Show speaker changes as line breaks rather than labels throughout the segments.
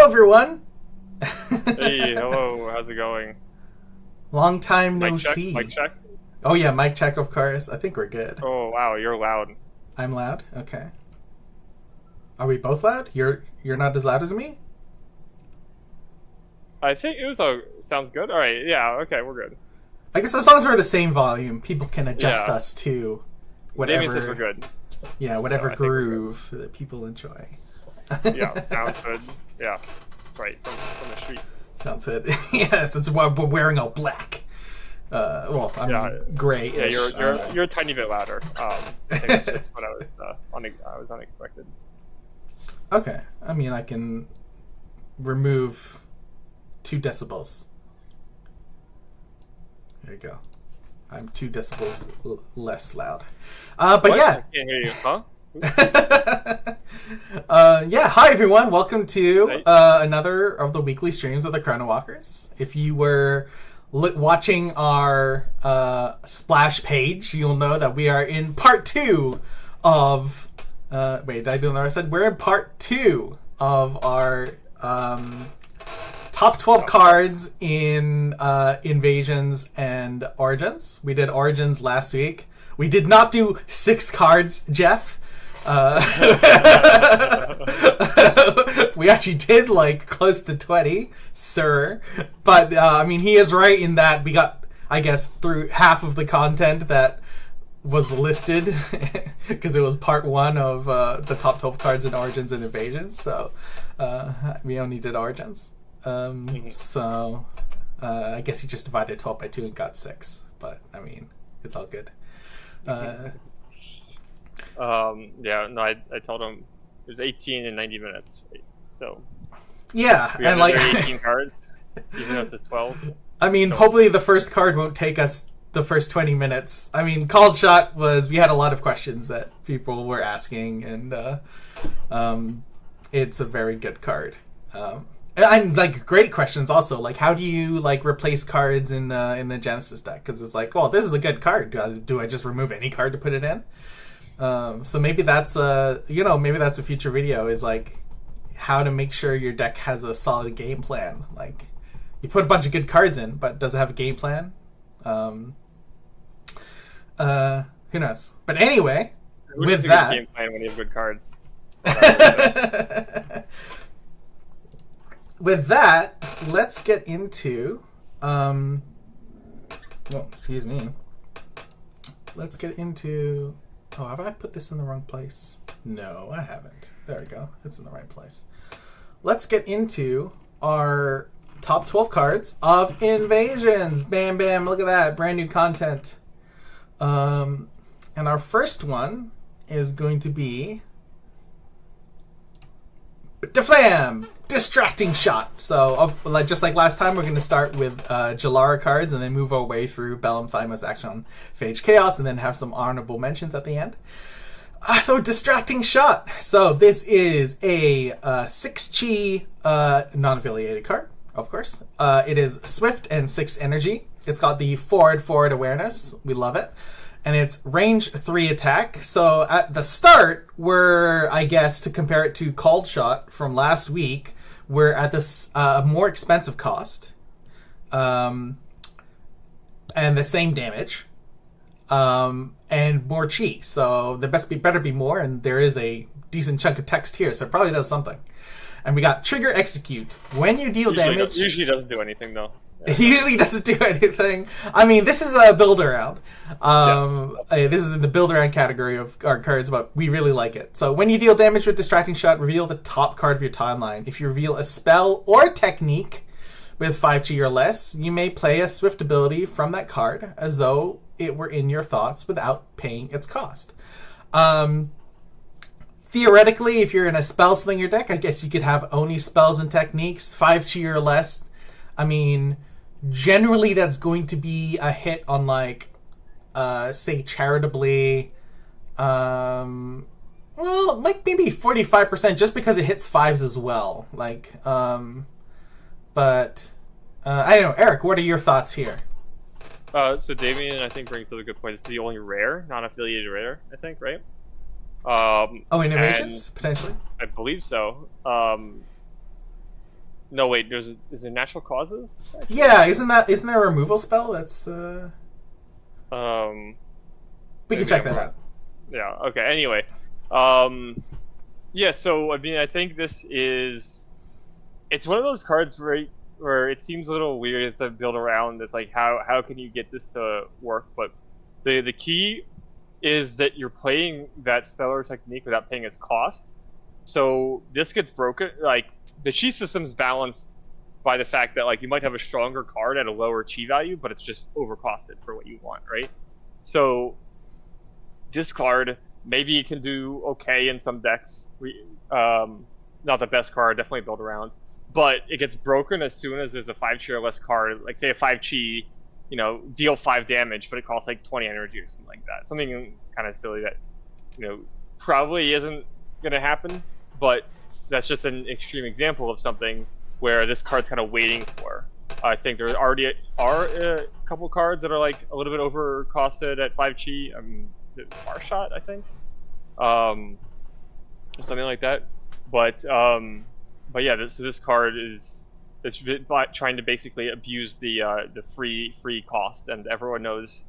everyone.
Hey, hello, how's it going?
Long time no
Mic check,
see.
mic check.
Oh yeah, mic check, of course. I think we're good.
Oh wow, you're loud.
I'm loud. Okay. Are we both loud? You're not as loud as me.
I think it was sounds good. All right, yeah, okay, we're good.
I guess as long as we're the same volume, people can adjust
Yeah.
us to
Damien says
whatever.
we're good.
Yeah,
So
whatever
I think we're good.
groove that people enjoy.
Yeah, sounds good. Yeah, that's right. From the streets.
Sounds good. Yes, it's why we're wearing all black. Well, I'm
Yeah.
gray.
Yeah, you're a tiny bit louder. I think that's just what I was unexpected.
Okay. I mean, I can remove 2 decibels. There you go. I'm 2 decibels less loud. But
What?
yeah.
I can't hear you, huh?
Yeah, hi everyone. Welcome to
Hey.
another of the weekly streams of the Chrono Walkers. If you were watching our splash page, you'll know that we are in part 2 of... wait, did I do what I said? We're in part 2 of our top 12 cards in Invasions and Origins. We did Origins last week. We did not do 6 cards, Jeff. We actually did like close to 20, sir. But I mean, he is right in that we got, I guess, through half of the content that was listed because it was part 1 of the top 12 cards in Origins and Invasions. So we only did Origins. So I guess he just divided 12 by 2 and got 6. But I mean, it's all good.
Yeah, no, I told him it was 18 and 90 minutes. So
Yeah,
we had
and like
18 cards, even though it says 12.
I mean, hopefully the first card won't take us the first 20 minutes. I mean, Called Shot we had a lot of questions that people were asking, and it's a very good card. And like great questions also, like how do you like replace cards in the Genesis deck? Because it's like, oh, this is a good card. Do I just remove any card to put it in? So maybe that's maybe that's a future video, is like how to make sure your deck has a solid game plan. Like you put a bunch of good cards in, but does it have a game plan? Who knows? But anyway, with
a
that,
good game plan when you have good cards.
with that, let's get into excuse me. Let's get into... Oh, have I put this in the wrong place? No, I haven't. There we go. It's in the right place. Let's get into our top 12 cards of Invasions. Bam, bam. Look at that. Brand new content. And our first one is going to be... Deflam! Distracting Shot. So, just like last time, we're going to start with Jalara cards and then move our way through Bellum, Thymus, Action, Phage, Chaos, and then have some honorable mentions at the end. So, Distracting Shot. So, this is a 6-chi non-affiliated card, of course. It is Swift and 6 energy. It's got the forward awareness. We love it. And it's range 3 attack. So at the start, we're, I guess, to compare it to Called Shot from last week, we're at this more expensive cost. And the same damage. And more chi. So there better be more, and there is a decent chunk of text here, so it probably does something. And we got Trigger Execute. When you deal damage...
Usually doesn't do anything, though.
He usually doesn't do anything. I mean, this is a build around. This is in the build around category of our cards, but we really like it. So when you deal damage with Distracting Shot, reveal the top card of your timeline. If you reveal a spell or technique with 5 chi or less, you may play a Swift ability from that card as though it were in your thoughts without paying its cost. Theoretically, if you're in a Spell Slinger deck, I guess you could have only spells and techniques, 5 chi or less. I mean... Generally, that's going to be a hit on, like, say, charitably, like maybe 45%, just because it hits 5s as well. Like, but I don't know, Eric. What are your thoughts here?
So Damien, I think, brings up a good point. It's the only rare, non-affiliated rare, I think, right?
In Invasions, potentially?
I believe so. No, wait. Is there natural causes? Actually?
Yeah, isn't there a removal spell that's
Um,
we can
maybe
check
I'm
that
wrong.
out.
Yeah. Okay. Anyway, um, yeah. So I mean, I think this is. It's one of those cards where it seems a little weird. It's a build around. It's like how can you get this to work? But the key is that you're playing that spell or technique without paying its cost. So this gets broken. Like the chi system's balanced by the fact that like you might have a stronger card at a lower chi value, but it's just overcosted for what you want, right? So this card maybe it can do okay in some decks. Not the best card, definitely build around, but it gets broken as soon as there's a 5 chi or less card, like say a 5 chi, deal 5 damage, but it costs like 20 energy or something like that. Something kind of silly that probably isn't gonna happen, but that's just an extreme example of something where this card's kind of waiting for. I think there already are a couple cards that are like a little bit over costed at 5 chi. Far shot, I think, or something like that. But yeah, so this card is trying to basically abuse the free cost, and everyone knows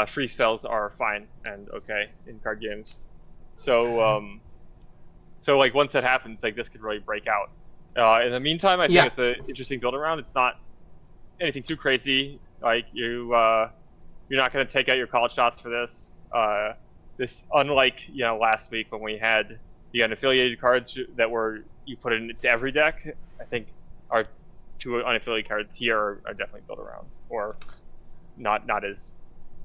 free spells are fine and okay in card games. So like once that happens, like this could really break out. In the meantime, I think it's an interesting build around. It's not anything too crazy. Like you're not going to take out your college shots for this. This unlike last week when we had the unaffiliated cards that you put into every deck. I think our 2 unaffiliated cards here are definitely build arounds, or not as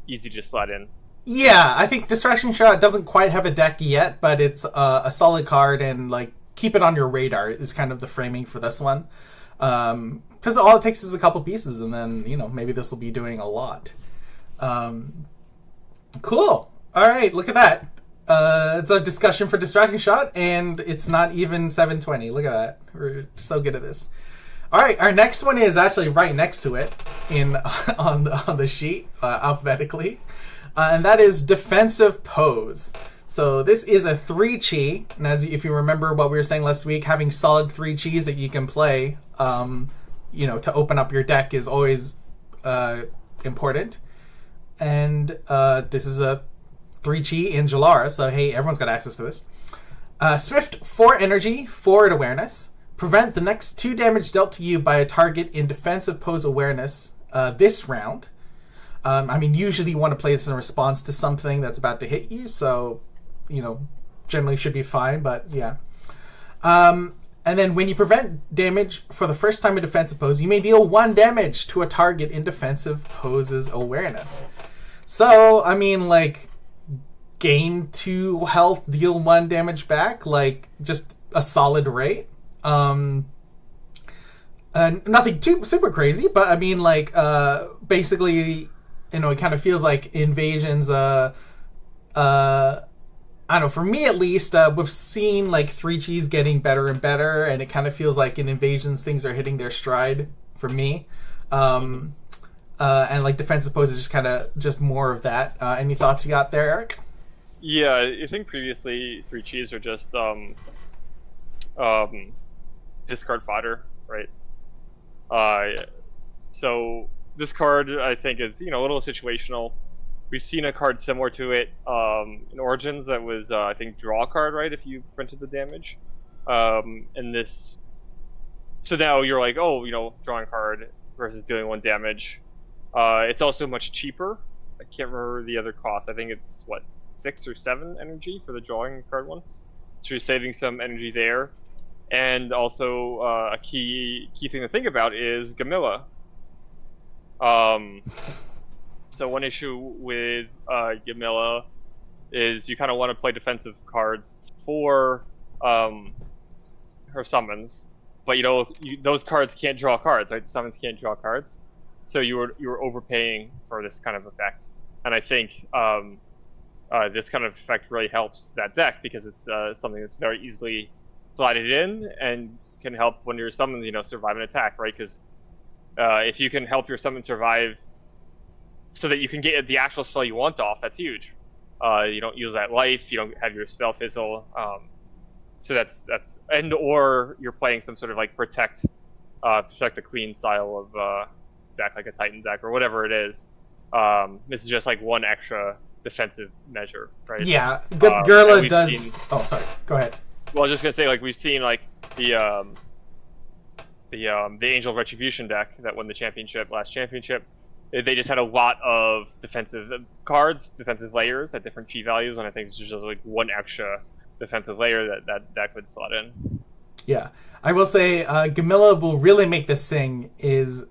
easy to slot in.
Yeah, I think Distraction Shot doesn't quite have a deck yet, but it's a solid card, and like keep it on your radar is kind of the framing for this one. Because all it takes is a couple pieces, and then maybe this will be doing a lot. Cool. All right, look at that. It's a discussion for Distraction Shot, and it's not even 7:20. Look at that. We're so good at this. All right, our next one is actually right next to it on the sheet alphabetically, and that is Defensive Pose. So this is a 3 chi, and if you remember what we were saying last week, having solid 3 chis that you can play, to open up your deck is always important. And this is a 3 chi in Jalara, so hey, everyone's got access to this. Swift 4 energy, forward awareness. Prevent the next 2 damage dealt to you by a target in defensive pose awareness this round. Usually you want to play this in response to something that's about to hit you, so, generally should be fine, but yeah. And then when you prevent damage for the first time in defensive pose, you may deal 1 damage to a target in defensive poses awareness. So, gain 2 health, deal 1 damage back, just a solid rate. Nothing too super crazy, but basically, it kind of feels like Invasion's, I don't know, for me at least, we've seen 3 chis getting better and better, and it kind of feels like in Invasions things are hitting their stride for me. And defensive pose is just more of that. Any thoughts you got there, Eric?
Yeah, I think previously 3 chis are just discard fodder, right? So this card I think is a little situational. We've seen a card similar to it in Origins that was I think draw a card, right, if you printed the damage. And this, so now you're like, drawing a card versus dealing 1 damage. It's also much cheaper. I can't remember the other cost. I think it's 6 or 7 energy for the drawing card one. So you're saving some energy there. And also a key thing to think about is Gamilla. So one issue with Gamilla is you kind of want to play defensive cards for her summons, but those cards can't draw cards, right? Summons can't draw cards, so you were overpaying for this kind of effect. And I think this kind of effect really helps that deck because it's something that's very easily slided in and can help when your summons survive an attack, right? Because if you can help your summon survive so that you can get the actual spell you want off, that's huge. You don't use that life, you don't have your spell fizzle. So that's and or you're playing some sort of like protect the queen style of deck, like a Titan deck or whatever it is. This is just like one extra defensive measure, right?
Yeah, Gurla does. Oh, sorry. Go ahead.
Well, I was just gonna say, like, we've seen like the Angel Retribution deck that won the last championship. They just had a lot of defensive cards, defensive layers at different G values, and I think it's just like one extra defensive layer that deck would slot in.
Yeah, I will say Gamilla will really make this sing if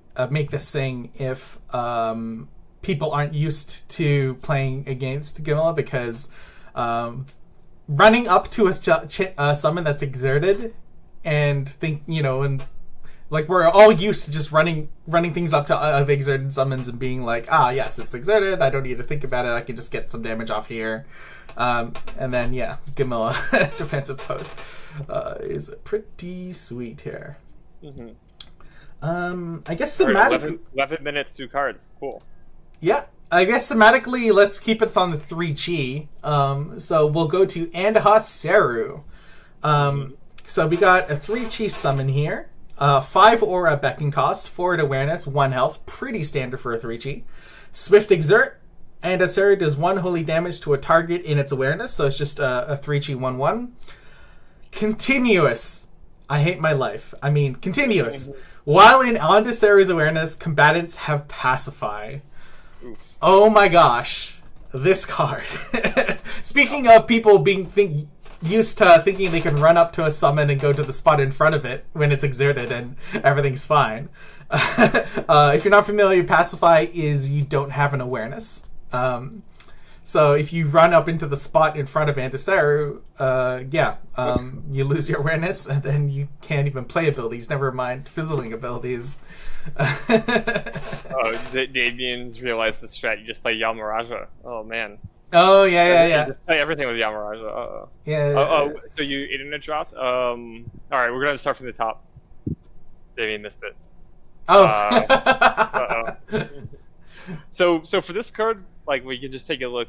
people aren't used to playing against Gamilla, because running up to a summon that's exerted and like we're all used to just running things up to exerted summons and being like, yes, it's exerted, I don't need to think about it, I can just get some damage off here. And then Gamilla defensive pose is pretty sweet here.
Mm-hmm.
I guess thematically
11 minutes, 2 cards. Cool.
Yeah, I guess thematically, let's keep it on the 3 chi. So we'll go to Andaha Seru. So we got a 3 chi summon here. 5 aura beckon cost, 4 awareness, 1 health. Pretty standard for a 3 chi. Swift exert. Andaha Seru does 1 holy damage to a target in its awareness. So it's just a 3 chi 1/1. Continuous. I hate my life. I mean, continuous. While in Andaha Seru's awareness, combatants have pacify. Oh my gosh, this card. Speaking of people being used to thinking they can run up to a summon and go to the spot in front of it when it's exerted and everything's fine. If you're not familiar, pacify is you don't have an awareness. So if you run up into the spot in front of Andaha Seru, you lose your awareness, and then you can't even play abilities, never mind fizzling abilities.
Davian's realized the strat. You just play Yamaraja. Oh, man.
Oh, yeah.
Just play everything with Yamaraja.
Yeah.
So you internet dropped? Alright, we're going to start from the top. Davian missed it.
Oh.
So for this card, like, we can just take a look.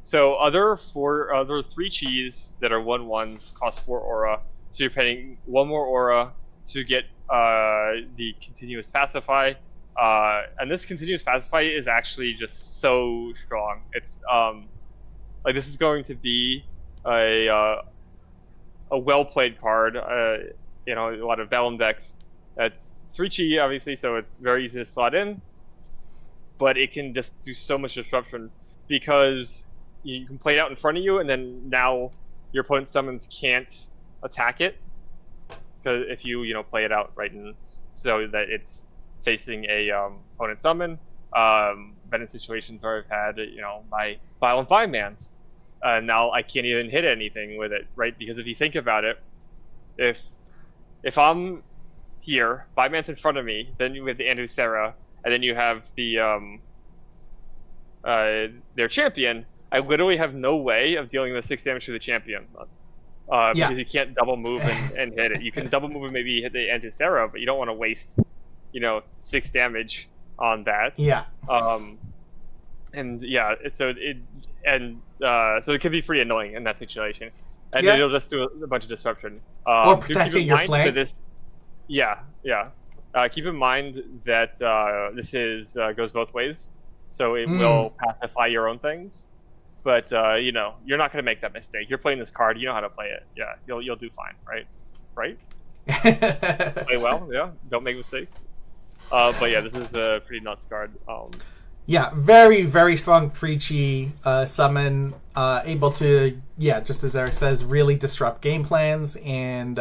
So other 3 chis that are 1/1s cost 4 aura. So you're paying 1 more aura to get the continuous pacify. And this continuous pacify is actually just so strong. It's like, this is going to be a well played card. A lot of Vellum decks. That's 3 chi, obviously, so it's very easy to slot in. But it can just do so much disruption because you can play it out in front of you, and then now your opponent's summons can't attack it, because if you play it out right in so that it's facing a opponent summon. Been in situations where I've had my Violent Vine-Mans, now I can't even hit anything with it, right? Because if you think about it, if I'm here, Vine-Man's in front of me, then you have the Andaha Seru, and then you have the their champion, I literally have no way of dealing with 6 damage to the champion. Because you can't double move and hit it. You can double move and maybe hit the Andaha Seru, but you don't want to waste 6 damage on that.
Yeah.
So it can be pretty annoying in that situation, and then it'll just do a bunch of disruption.
Or protecting your flank.
Keep in mind that this is goes both ways, so it will pacify your own things. But you're not going to make that mistake. You're playing this card. You know how to play it. Yeah, you'll do fine, right? Right? Play well. Yeah. Don't make mistakes. But yeah, this is a pretty nuts card.
Yeah, very, very strong 3 chi summon, able to, just as Eric says, really disrupt game plans and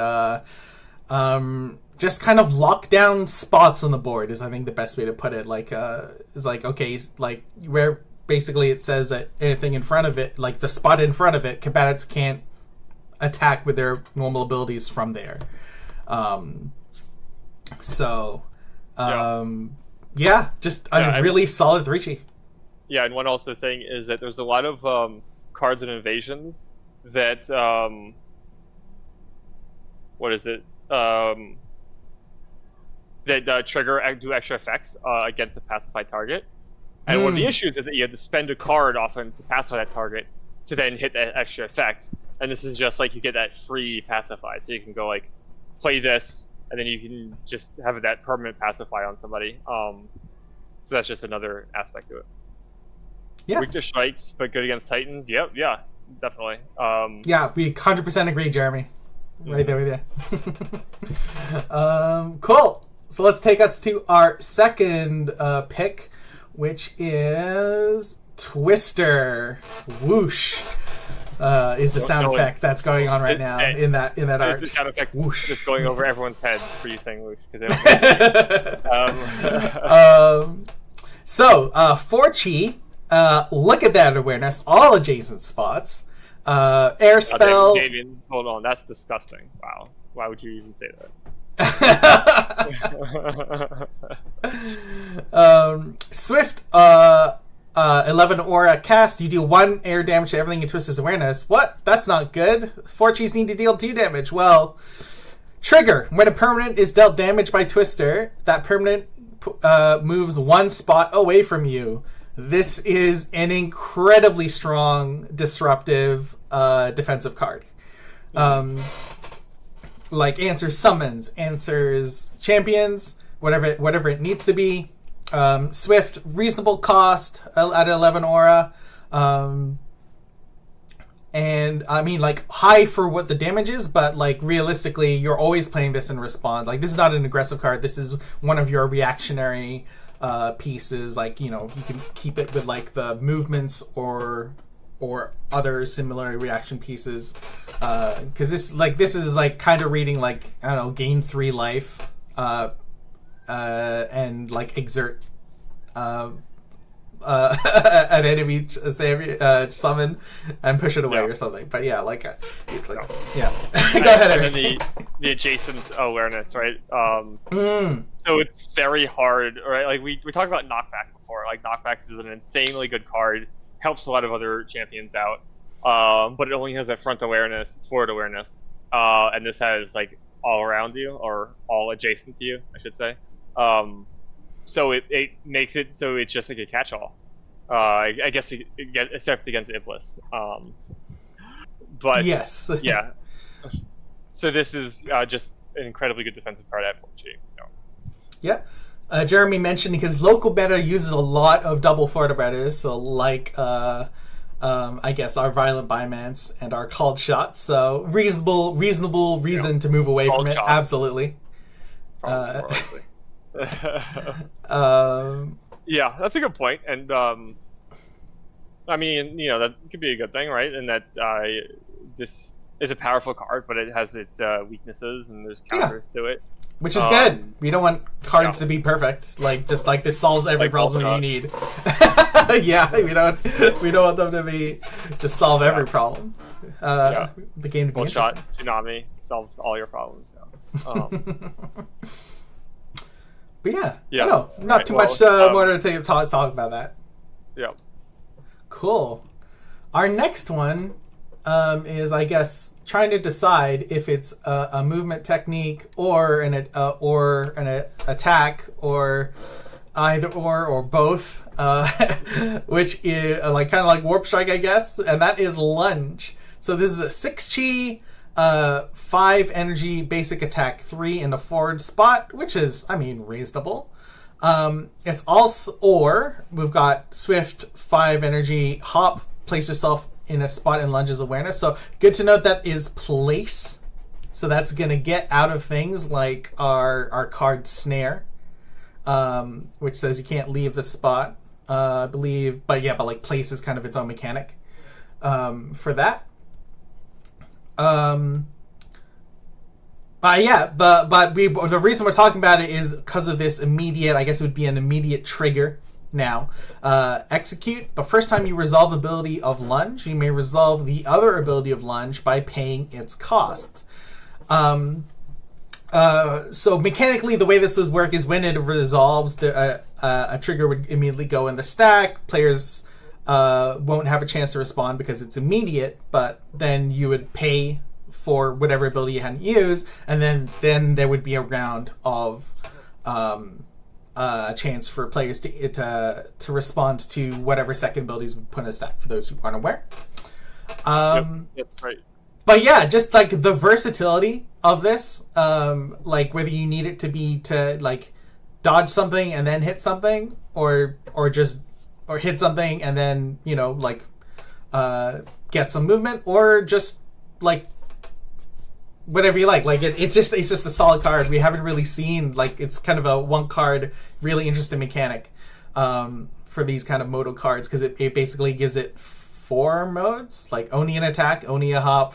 just kind of lock down spots on the board is, I think, the best way to put it. Like, it's like, okay, like where basically it says that anything in front of it, like the spot in front of it, combatants can't attack with their normal abilities from there. Just a really solid 3 chi.
Yeah, and one also thing is that there's a lot of cards and invasions that that do extra effects against a pacified target. And one of the issues is that you have to spend a card often to pacify that target to then hit that extra effect. and this is just like you get that free pacify, so you can go like play this, and then you can just have that permanent pacify on somebody. So that's just another aspect to it.
Yeah.
Weak to strikes, but good against Titans. Yep, yeah, definitely.
Yeah, we 100% agree, Jeremy. Right there with you. Cool. So let's take us to our second pick, which is Twister. Whoosh. Is the sound effect that's going on right now in that art.
It's a sound effect
whoosh.
that's going over everyone's head for you saying whoosh. They don't
So, 4-chi, look at that awareness, all adjacent spots. Air spell.
Damien, hold on, that's disgusting. Wow. Why would you even say
that? Swift 11 aura cast. You deal 1 air damage to everything in Twister's awareness. What? That's not good. 4-chis need to deal 2 damage. Well, trigger. When a permanent is dealt damage by Twister, that permanent moves 1 spot away from you. This is an incredibly strong, disruptive defensive card. Like answers summons, answers champions, whatever it needs to be. Swift, reasonable cost at 11 aura. And I mean, like, high for what the damage is, but like realistically, you're always playing this in response. Like, this is not an aggressive card. This is one of your reactionary pieces. Like, you know, you can keep it with like the movements or other similar reaction pieces. Because this is like kind of reading like, I don't know, gain 3 life and like exert an enemy summon and push it away or something. But yeah, yeah. Go ahead, Eric.
And then the adjacent awareness, right? So it's very hard, right? Like we talked about knockback before. Like knockback is an insanely good card, helps a lot of other champions out, but it only has that front awareness, forward awareness, and this has like all around you or all adjacent to you, I should say. So it makes it so it's just like a catch-all. I guess except against Iblis. But
yes,
yeah. So this is just an incredibly good defensive card at 4-chi.
Yeah. Jeremy mentioned his local meta uses a lot of double forward betters, so like I guess our violent bymans and our called shots. So reasonable reason to move away from it.
Shot.
Absolutely.
Yeah, that's a good point, and I mean, you know, that could be a good thing, right? And that this is a powerful card, but it has its weaknesses, and there's counters to it,
which is good. We don't want cards to be perfect. Like just like this solves every problem you need. Yeah, we don't want them to be just solve every problem. The game to be
shot tsunami solves all your problems.
But yeah. No, not too much more to talk about that.
Yeah.
Cool. Our next one is, I guess, trying to decide if it's a movement technique or an attack or either or both, which is like kind of like Warp Strike, I guess, and that is Lunge. So this is a 6-chi. 5 energy, basic attack 3 in the forward spot, which is, I mean, reasonable. It's also, or we've got Swift 5 energy, hop, place yourself in a spot in Lunge's awareness. So good to note that is place. So that's gonna get out of things like our card Snare, which says you can't leave the spot, I believe. But like place is kind of its own mechanic for that. The reason we're talking about it is because of this immediate, I guess it would be an immediate trigger now. Execute. The first time you resolve ability of Lunge, you may resolve the other ability of Lunge by paying its cost. So mechanically, the way this would work is when it resolves, a trigger would immediately go in the stack. Players won't have a chance to respond because it's immediate, but then you would pay for whatever ability you hadn't used, and then there would be a round of a chance for players to respond to whatever second abilities we put in the stack, for those who aren't aware.
Yep, that's right.
but yeah, just like the versatility of this, like whether you need it to be to like dodge something and then hit something, or just or hit something and then like get some movement, or just like whatever you like. Like it's just a solid card. We haven't really seen like it's kind of a one card, really interesting mechanic for these kind of modal cards because it basically gives it 4 modes like Oni and attack, Oni a hop,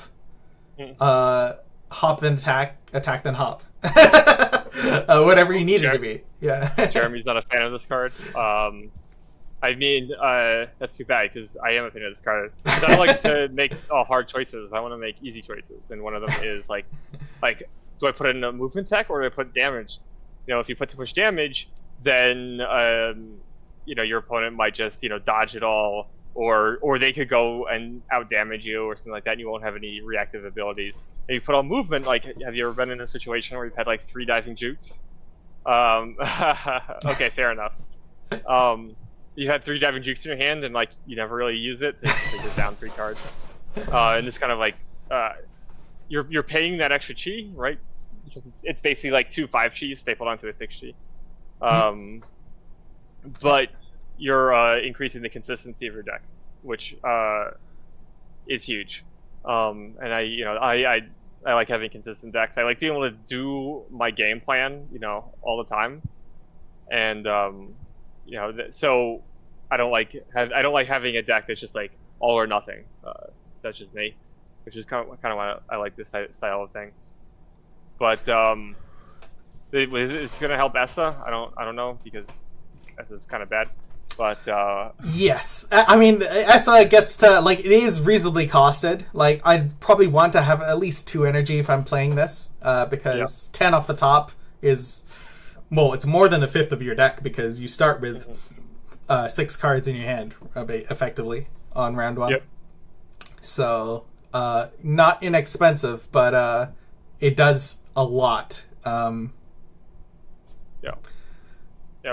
hop then attack then hop. Whatever you need it to be. Yeah.
Jeremy's not a fan of this card. I mean, that's too bad because I am a fan of this card. I don't like to make hard choices. I want to make easy choices, and one of them is like, do I put in a movement tech or do I put damage? If you put too much damage, then your opponent might just dodge it all, or they could go and out damage you or something like that, and you won't have any reactive abilities. And you put on movement. Like, have you ever been in a situation where you've had like 3 diving jukes? Okay, fair enough. You had 3 diving jukes in your hand, and like you never really use it, so you're down 3 cards. And it's kind of like you're paying that extra chi, right? Because it's basically like 2 5 chi stapled onto a 6 chi. But you're increasing the consistency of your deck, which is huge. And I like having consistent decks. I like being able to do my game plan, all the time, and so I don't like having a deck that's just like all or nothing. That's just me, which is kind of why I like this style of thing. But it's gonna help Essa. I don't know because Essa's kind of bad. But
yes, I mean Essa gets to like it is reasonably costed. Like I'd probably want to have at least 2 energy if I'm playing this because 10 off the top is. Well, it's more than a fifth of your deck because you start with 6 cards in your hand, effectively, on round 1.
Yep.
So, not inexpensive, but it does a lot.
Yeah,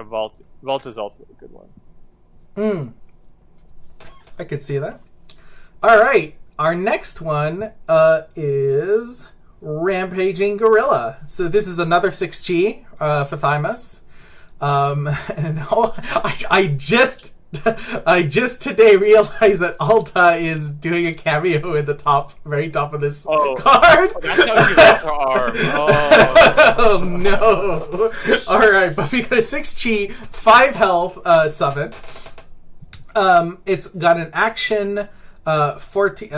Vault is also a good one.
I could see that. All right, our next one is Rampaging Gorilla. So this is another 6G for Thymus. And I just today realized that Alta is doing a cameo in the very top of this card.
That's how you lost her arm.
Oh no! All right, but we got a 6G, 5 health summon. It's got an action 14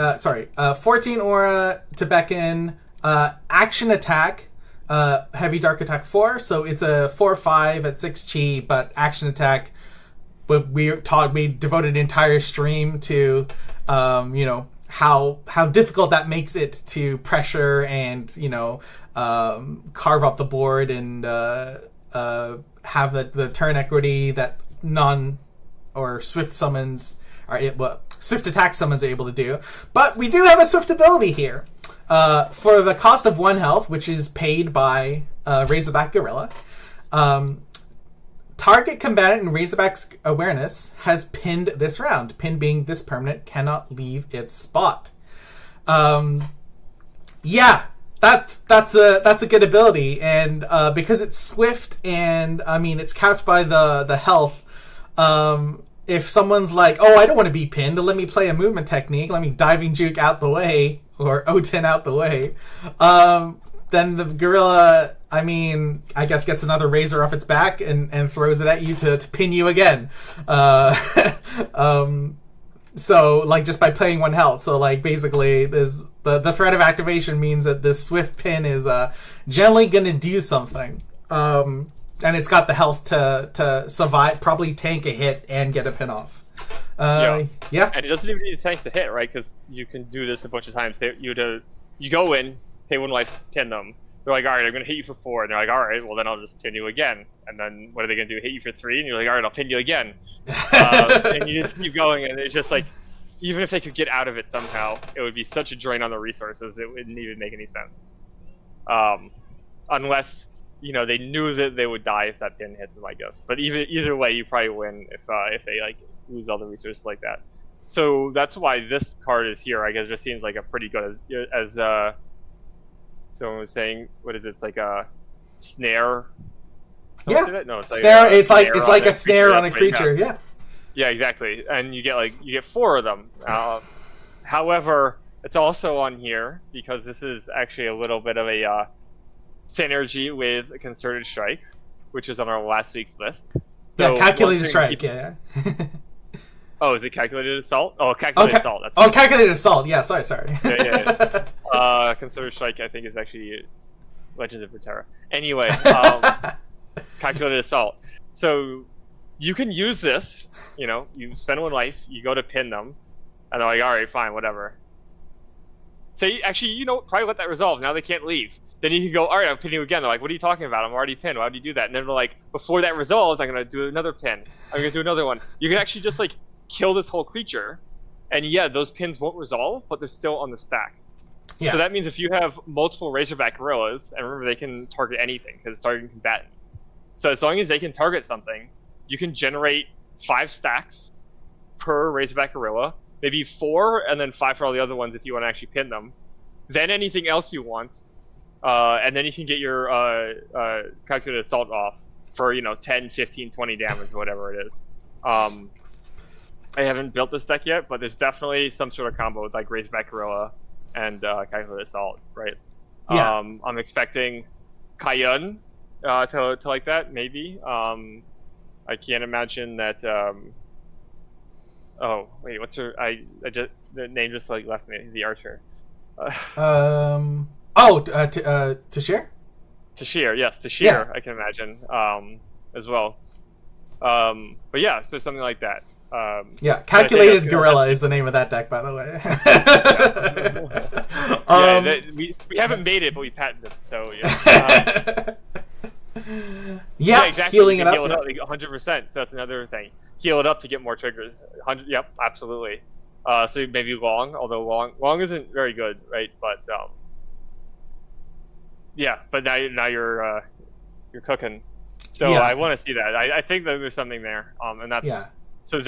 aura to beckon. Action attack, heavy dark attack 4, so it's a 4/5 at 6 chi, but action attack. But we devoted an entire stream to, how difficult that makes it to pressure and carve up the board and have the turn equity that or swift summons swift attack summons are able to do. But we do have a swift ability here. For the cost of 1 health, which is paid by Razorback Gorilla, target combatant in Razorback's awareness has pinned this round. Pin being this permanent cannot leave its spot. Yeah, that's a good ability, and because it's swift and I mean it's capped by the health. If someone's like, oh, I don't want to be pinned, let me play a movement technique, let me diving juke out the way, or O10 out the way, then the gorilla, I guess gets another razor off its back and throws it at you to pin you again. So, like, just by playing 1 health. So, like, basically, the threat of activation means that this swift pin is generally going to do something. And it's got the health to survive, probably tank a hit and get a pin off. Yeah.
And it doesn't even need to tank the hit, right? Because you can do this a bunch of times. You go in, pay 1 life, pin them. They're like, all right, I'm going to hit you for 4. And they're like, all right, well, then I'll just pin you again. And then what are they going to do? Hit you for 3? And you're like, all right, I'll pin you again. And you just keep going. And it's just like, even if they could get out of it somehow, it would be such a drain on the resources. It wouldn't even make any sense. Unless, they knew that they would die if that pin hits them, I guess. But either way, you probably win if they, like, lose all the resources like that. So that's why this card is here. I guess it just seems like a pretty good as someone was saying. What is it? It's like a snare.
Yeah.
No, it's
snare. It's like a snare on a creature. Yeah.
Yeah, exactly. And you get 4 of them. However, it's also on here because this is actually a little bit of a synergy with a Concerted Strike, which is on our last week's list.
Yeah,
So
Calculated Strike. Yeah.
Oh, is it Calculated Assault? Oh, Calculated Assault. That's
Calculated Assault. Yeah, sorry.
Yeah. Concerted Strike, I think, is actually Legends of Runeterra. Anyway, Calculated Assault. So you can use this. You spend 1 life, you go to pin them, and they're like, all right, fine, whatever. Say, actually, probably let that resolve. Now they can't leave. Then you can go, all right, I'm pinning you again. They're like, what are you talking about? I'm already pinned. Why would you do that? And then they're like, before that resolves, I'm going to do another pin. I'm going to do another one. You can actually just, kill this whole creature. And yeah, those pins won't resolve, but they're still on the stack. Yeah. So that means if you have multiple Razorback Gorillas, and remember, they can target anything, because it's targeting combatants. So as long as they can target something, you can generate 5 stacks per Razorback Gorilla, maybe 4, and then 5 for all the other ones if you want to actually pin them. Then anything else you want, and then you can get your Calculated Assault off for 10, 15, 20 damage, whatever it is. I haven't built this deck yet, but there's definitely some sort of combo with Razorback Gorilla and Calculated Assault, right?
Yeah.
I'm expecting Kayun to like that, maybe. I can't imagine that. Oh wait, what's her? The name just left me. The archer.
Tashir?
Tashir, yes, Tashir.
Yeah.
I can imagine as well. But yeah, so something like that.
Yeah, Calculated Gorilla is the name of that deck, by the way.
We haven't made it, but we patented it, so yeah.
Yeah,
exactly.
Healing it up.
Heal it up 100%. So that's another thing. Heal it up to get more triggers. 100. Yep, absolutely. So maybe long, although long isn't very good, right? But yeah. But now you're cooking. So
yeah.
I want to see that. I think that there's something there. And that's so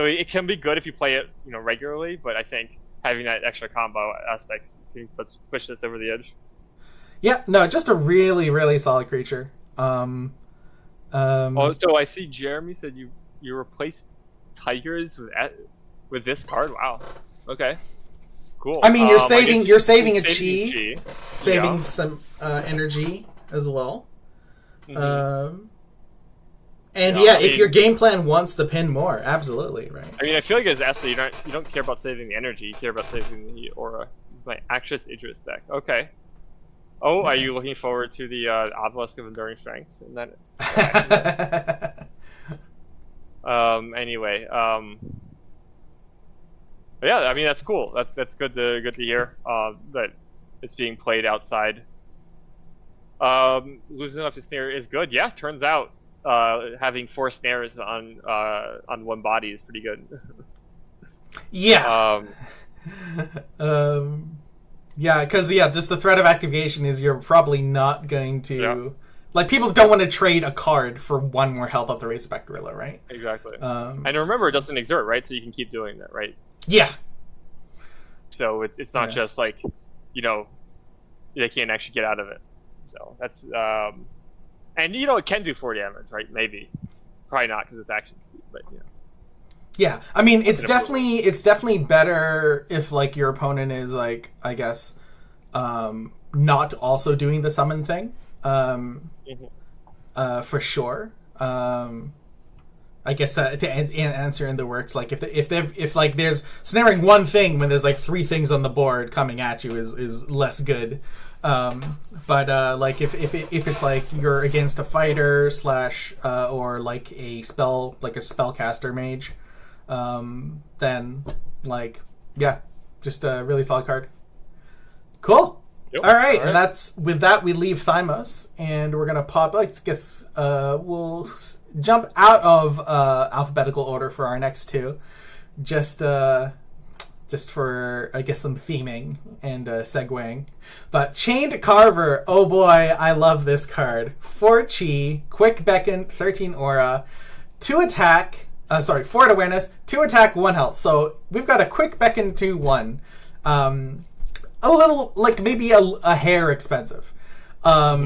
it can be good if you play it regularly. But I think having that extra combo aspect can push this over the edge.
Yeah. No, just a really, really solid creature.
So I see Jeremy said you replaced Tigers with this card. Wow. Okay. Cool.
I mean, you're saving a chi, saving
yeah.
some energy as well.
Mm-hmm.
And if your game plan wants the pin more, absolutely, right?
I mean, I feel like as Asa, you don't care about saving the energy. You care about saving the aura. This is my Actress Idris deck. Okay. Oh, are you looking forward to the Obelisk of Enduring Strength? Anyway, but yeah, I mean that's cool. That's good to hear that it's being played outside. Losing enough to snare is good. Yeah, turns out having 4 snares on 1 body is pretty good.
Yeah. Yeah, because just the threat of activation is you're probably not going to people don't want to trade a card for 1 more health off the Razorback Gorilla, right?
Exactly. And remember, it doesn't exert, right? So you can keep doing that, right?
Yeah.
So it's not just they can't actually get out of it. So that's and it can do 4 damage, right? Maybe, probably not because it's action speed, but
Yeah, I mean it's definitely better if your opponent is I guess not also doing the summon thing, for sure. I guess to answer in the works, if there's snaring 1 thing when there's 3 things on the board coming at you is less good. But if it's you're against a fighter / or a spellcaster mage, then just a really solid card. Cool.
Yep.
All right, and with that we leave Thymos, and we're gonna pop. We'll jump out of alphabetical order for our next 2, just for I guess some theming and segueing. But Chained Carver, oh boy, I love this card. 4 chi, quick beckon, 13 aura, 2 attack. 4 awareness, 2 attack, 1 health. So we've got a quick beckon to 1. A little, like, maybe a hair expensive. But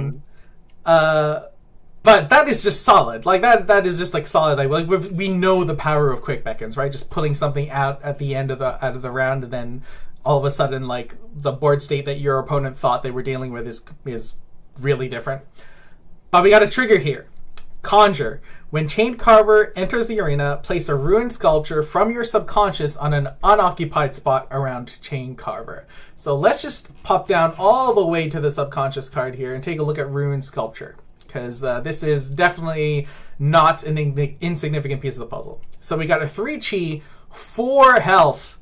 that is just solid. Like, that is just, like, solid. Like we know the power of quick beckons, right? Just pulling something out at the end of the round, and then all of a sudden, like, the board state that your opponent thought they were dealing with is really different. But we got a trigger here. Conjure. When Chained Carver enters the arena, place a ruined sculpture from your subconscious on an unoccupied spot around Chained Carver. So let's just pop down all the way to the subconscious card here and take a look at ruined sculpture, because this is definitely not an insignificant piece of the puzzle. So we got a 3 chi, 4 health.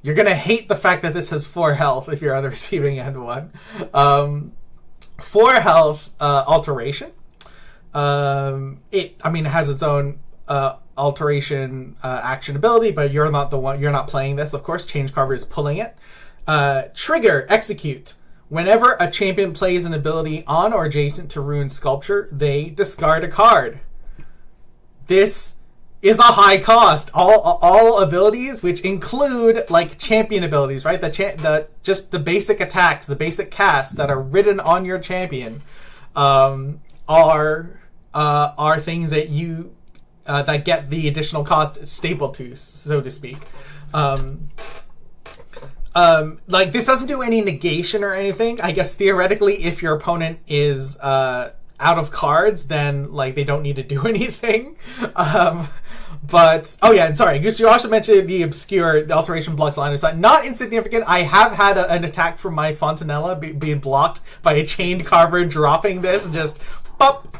You're going to hate the fact that this has 4 health if you're on the receiving end one. 4 health alteration. It has its own alteration action ability, but you're not the one. You're not playing this, of course. Change Carver is pulling it. Trigger, execute. Whenever a champion plays an ability on or adjacent to ruined sculpture, they discard a card. This is a high cost. All abilities, which include, like, champion abilities, right? Just the basic attacks, the basic casts that are written on your champion, are things that you that get the additional cost stapled to, so to speak. Like, this doesn't do any negation or anything. I guess theoretically, if your opponent is out of cards, then, like, they don't need to do anything. But and sorry, Goose, you also mentioned the alteration blocks line of sight. Not insignificant. I have had an attack from my Fontanella being blocked by a Chained Carver dropping this, just pop.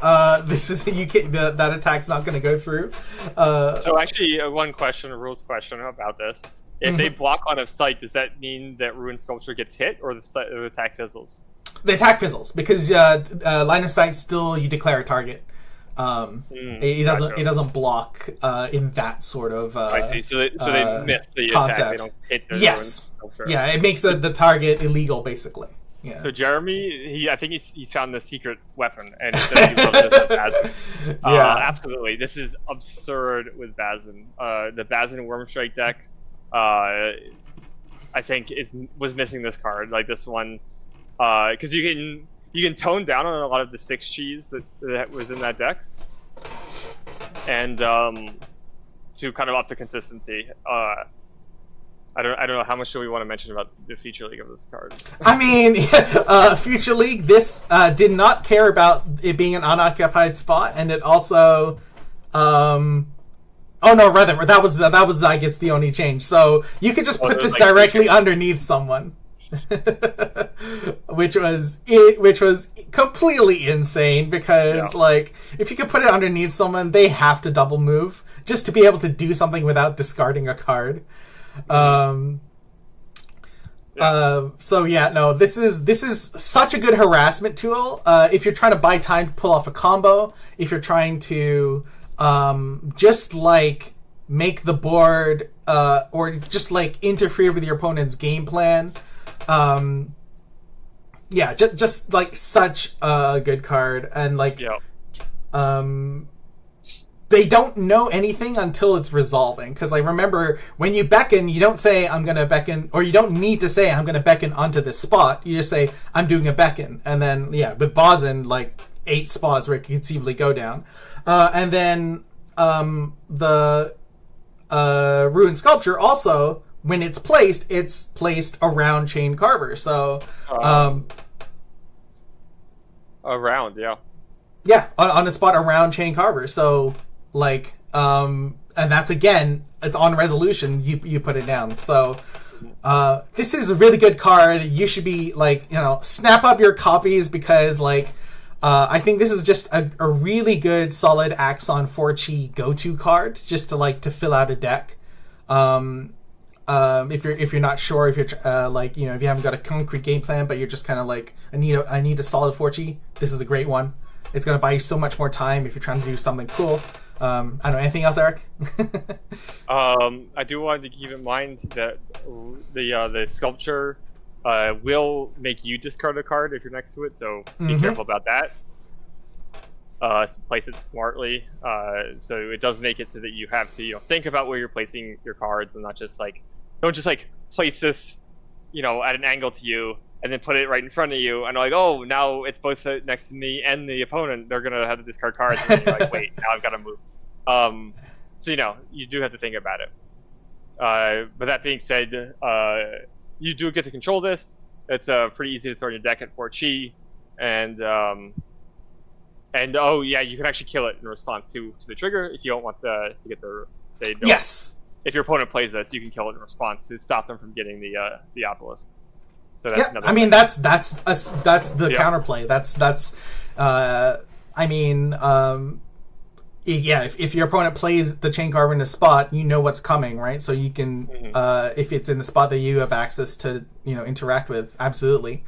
This is that attack's not going to go through.
So actually, one question, a rules question about this. If they block line of sight, does that mean that Ruined Sculpture gets hit, or the attack fizzles?
The attack fizzles, because line of sight still, you declare a target. It doesn't block in that sort of
I see. So they miss the
concept.
Attack. They don't hit the
yes. Yeah, it makes the target illegal, basically. Yeah.
So Jeremy, I think he's found the secret weapon, and he says he loves this at Bazin. Absolutely, this is absurd with Bazin. The Bazin Wormstrike deck, I think was missing this card, like this one, because you can tone down on a lot of the 6 cheese that was in that deck, and to kind of up the consistency. I don't know how much do we want to mention about the Future League of this card.
I mean, Future League, this did not care about it being an unoccupied spot, and it also, that was I guess the only change. So you could just put this directly underneath someone. which was completely insane, because like, if you could put it underneath someone, they have to double move just to be able to do something without discarding a card. This is such a good harassment tool. If you're trying to buy time to pull off a combo, if you're trying to just like make the board or just like interfere with your opponent's game plan. Just like such a good card, and like they don't know anything until it's resolving, because I remember when you beckon, you don't say I'm gonna beckon, or you don't need to say I'm gonna beckon onto this spot. You just say I'm doing a beckon, and then with Bazin, like 8 spots where it could conceivably go down, and then the Ruined Sculpture also, when it's placed around Chained Carver. So
around,
on a spot around Chained Carver. So like, and that's, again, it's on resolution. You put it down. So this is a really good card. You should be like, snap up your copies, because like, I think this is just a really good solid Axon 4-chi go-to card, just to fill out a deck. If you're not sure, if you're if you haven't got a concrete game plan, but you're just kind of like, I need a solid 4-chi, this is a great one. It's going to buy you so much more time if you're trying to do something cool. I don't know, anything else, Eric?
I do want to keep in mind that the sculpture will make you discard a card if you're next to it, so be careful about that. place it smartly. So it does make it so that you have to think about where you're placing your cards and not just don't just place this at an angle to you and then put it right in front of you and oh, now it's both next to me and the opponent. They're gonna have to discard cards and then you're wait, now I've got to move. So you do have to think about it. But that being said, you do get to control this. It's pretty easy to throw in your deck at 4 chi, and oh yeah, you can actually kill it in response to the trigger if you don't want to get the
yes.
If your opponent plays this, you can kill it in response to stop them from getting the obelisk. So that's another.
I mean that's the counterplay. If your opponent plays the chain carver in a spot, you know what's coming, right? So you can, if it's in the spot that you have access to, interact with, absolutely,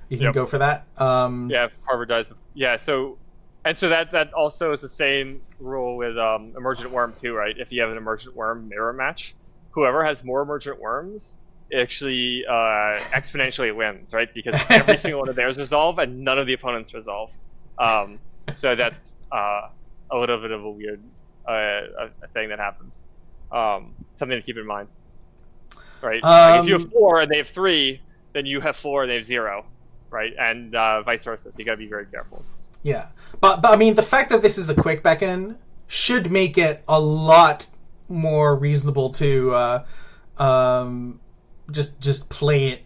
you can go for that.
If carver dies. Yeah. So that also is the same rule with emergent worm too, right? If you have an emergent worm mirror match, whoever has more emergent worms actually exponentially wins, right? Because every single one of theirs resolve and none of the opponents resolve. So that's a little bit of a weird a thing that happens. Something to keep in mind, right? If you have 4 and they have 3, then you have 4 and they have 0, right? And vice versa. So you got to be very careful.
Yeah, but I mean, the fact that this is a quick beckon should make it a lot more reasonable to just play it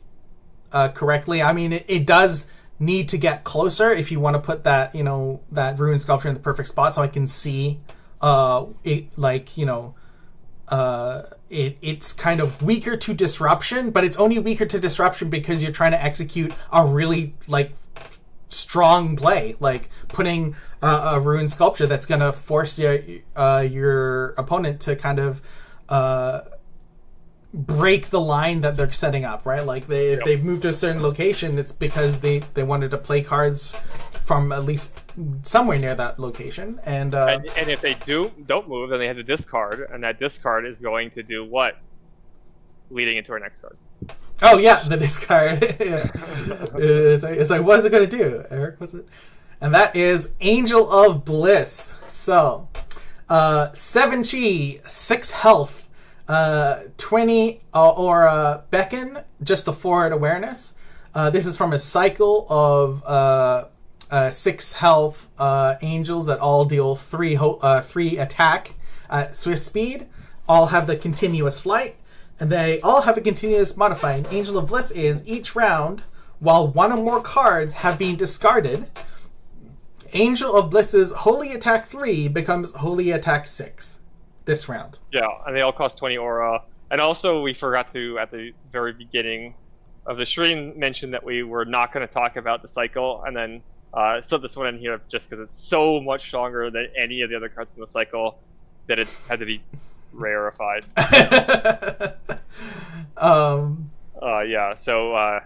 correctly. I mean, it does need to get closer if you want to put that that ruin sculpture in the perfect spot, so I can see it's kind of weaker to disruption, but it's only weaker to disruption because you're trying to execute a really strong play, putting a ruin sculpture that's going to force your opponent to kind of break the line that they're setting up, right? If they've moved to a certain location, it's because they wanted to play cards from at least somewhere near that location, and
if they don't move, then they have to discard, and that discard is going to do what? Leading into our next card.
Oh yeah, the discard. It's what's it gonna do, Eric? Was it? And that is Angel of Bliss. So 7 chi, 6 health, 20 or beckon, just a 4 at awareness. This is from a cycle of 6 health angels that all deal 3 attack at swift speed. All have the continuous flight, and they all have a continuous modifier. Angel of Bliss is each round, while 1 or more cards have been discarded, Angel of Bliss's Holy Attack 3 becomes Holy Attack 6 this round.
Yeah, and they all cost 20 aura. And also, we forgot to, at the very beginning of the stream, mention that we were not going to talk about the cycle, and then slip this one in here just because it's so much stronger than any of the other cards in the cycle that it had to be rarefied. Yeah, so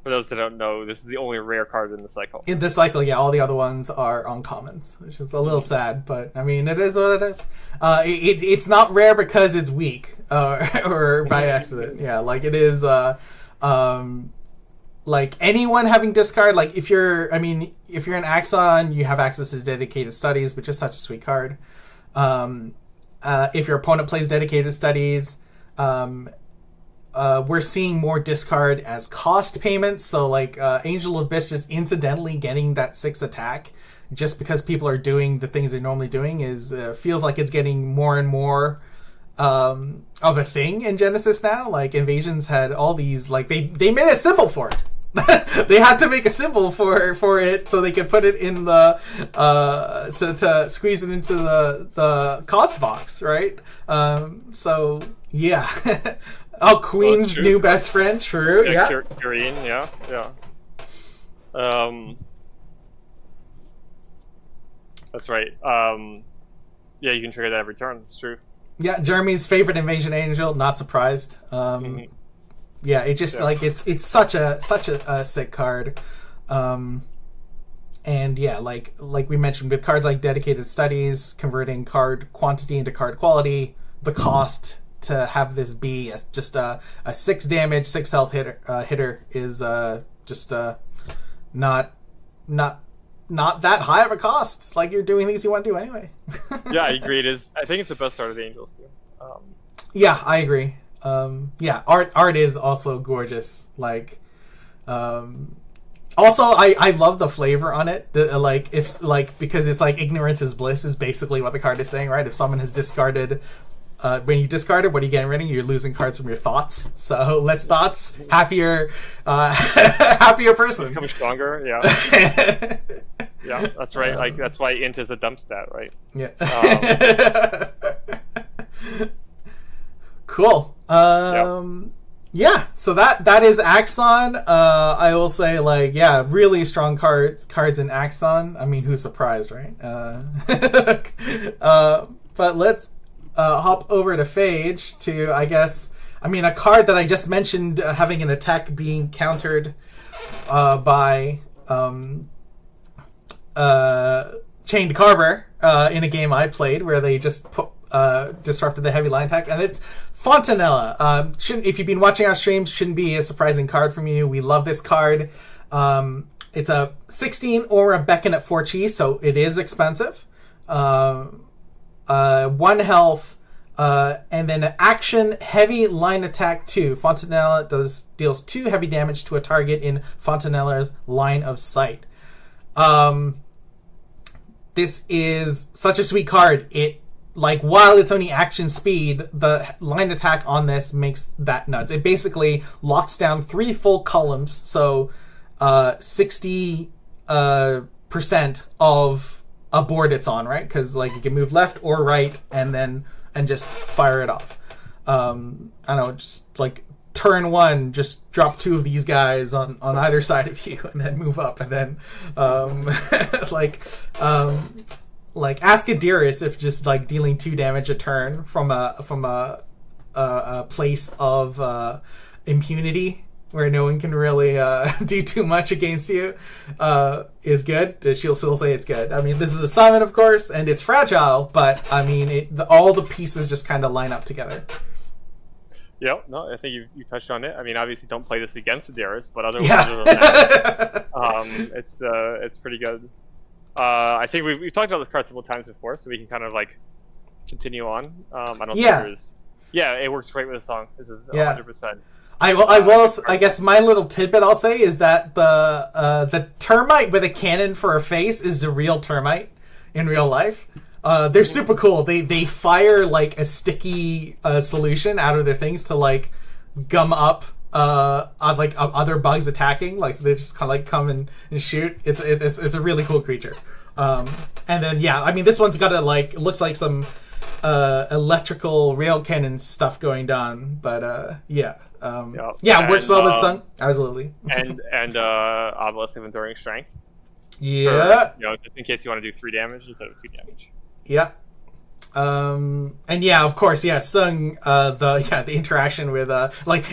for those that don't know, this is the only rare card in the cycle.
In the cycle, yeah, all the other ones are uncommons, which is a little sad, but I mean, it is what it is. It's not rare because it's weak or by accident. Yeah, it is. Anyone having discard, if you're an Axon, you have access to Dedicated Studies, which is such a sweet card. If your opponent plays Dedicated Studies, we're seeing more discard as cost payments. So Angel of Bliss just incidentally getting that 6 attack just because people are doing the things they're normally doing is feels like it's getting more and more of a thing in Genesis now. Invasions had all these they made a symbol for it. They had to make a symbol for it so they could put it in the to squeeze it into the cost box, right? So yeah. Oh, Queen's new best friend, true. Yeah.
Green, yeah. That's right. Yeah, you can trigger that every turn. It's true.
Yeah, Jeremy's favorite invasion angel. Not surprised. Yeah, it just it's such a sick card, and yeah, like we mentioned with cards like Dedicated Studies, converting card quantity into card quality, the cost to have this be just a 6 damage, 6 health hitter is just not not that high of a cost. Like, you're doing things you want to do anyway.
Yeah, I agree. I think it's the best art of the Angels too.
Yeah, I agree. Art is also gorgeous. Like, also I love the flavor on it. Because it's like ignorance is bliss is basically what the card is saying, right? If someone has discarded. When you discard it, what are you getting rid of? You're losing cards from your thoughts. So less thoughts, happier person.
Become stronger, yeah. Yeah, that's right. Like that's why int is a dump stat, right?
Yeah. Cool. Yeah. So that is Axon. I will say, like, yeah, really strong cards in Axon. I mean, who's surprised, right? But let's hop over to Phage to, I guess, a card that I just mentioned having an attack being countered by Chained Carver in a game I played where they just disrupted the heavy line attack, and it's Fontanella. If you've been watching our streams, shouldn't be a surprising card from you. We love this card. It's a 16 aura beckon at 4 chi, so it is expensive. 1 health, and then an action heavy line attack 2. Fontanella deals 2 heavy damage to a target in Fontanella's line of sight. This is such a sweet card. While it's only action speed, the line attack on this makes that nuts. It basically locks down 3 full columns, so 60% of a board it's on, right? Because you can move left or right and just fire it off. I don't know, just turn 1, just drop 2 of these guys on either side of you, and then move up, and then ask Adiris if just dealing 2 damage a turn from a place of impunity where no one can really do too much against you is good. She'll still say it's good. This is a summon, of course, and it's fragile, but all the pieces just kind of line up together.
Yeah, no, I think you touched on it. Obviously, don't play this against Adiris, but other than that, it's pretty good. I think we've talked about this card several times before, so we can kind of continue on. I don't think there's. Yeah, it works great with a song. This is 100%.
I guess my little tidbit I'll say is that the termite with a cannon for a face is the real termite in real life. They're super cool. They fire a sticky solution out of their things to gum up other bugs attacking. So they just kind of come and shoot. It's a really cool creature. And then this one's got looks like some electrical rail cannon stuff going down. But it works well with Sun. Absolutely.
and Obelisk of Enduring Strength.
Yeah.
Just in case you want to do 3 damage instead of 2 damage.
Yeah. Of course, Sung, the interaction with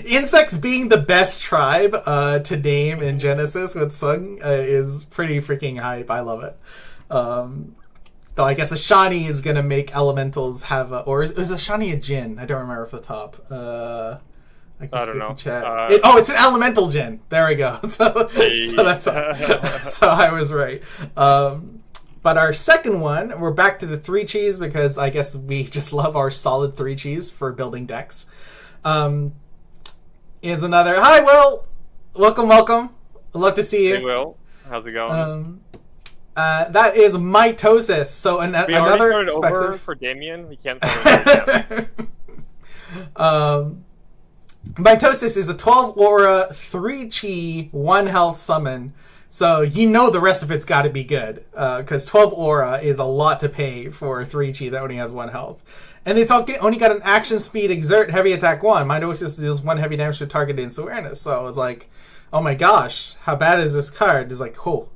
insects being the best tribe to name in Genesis with Sung is pretty freaking hype. I love it. Though I guess a Shani is gonna make elementals have is a Shani a Jin? I don't remember off the top. I
don't know.
It's an elemental Jin. There we go. So that's so I was right. But our second one, we're back to the 3 cheese because I guess we just love our solid 3 cheese for building decks. Is another. Hi, Will. Welcome. I'd love to see you.
Hey, Will. How's it going?
That is mitosis. So
we
another
started
expensive
over for Damien. We can't start over.
Mitosis is a 12 aura, 3 chi, 1 health summon. So the rest of it's got to be good, because 12 aura is a lot to pay for 3 chi that only has 1 health. And it's only got an action speed, exert, heavy attack 1. Mitosis deals 1 heavy damage to target its awareness. So I was like, oh my gosh, how bad is this card? It's cool.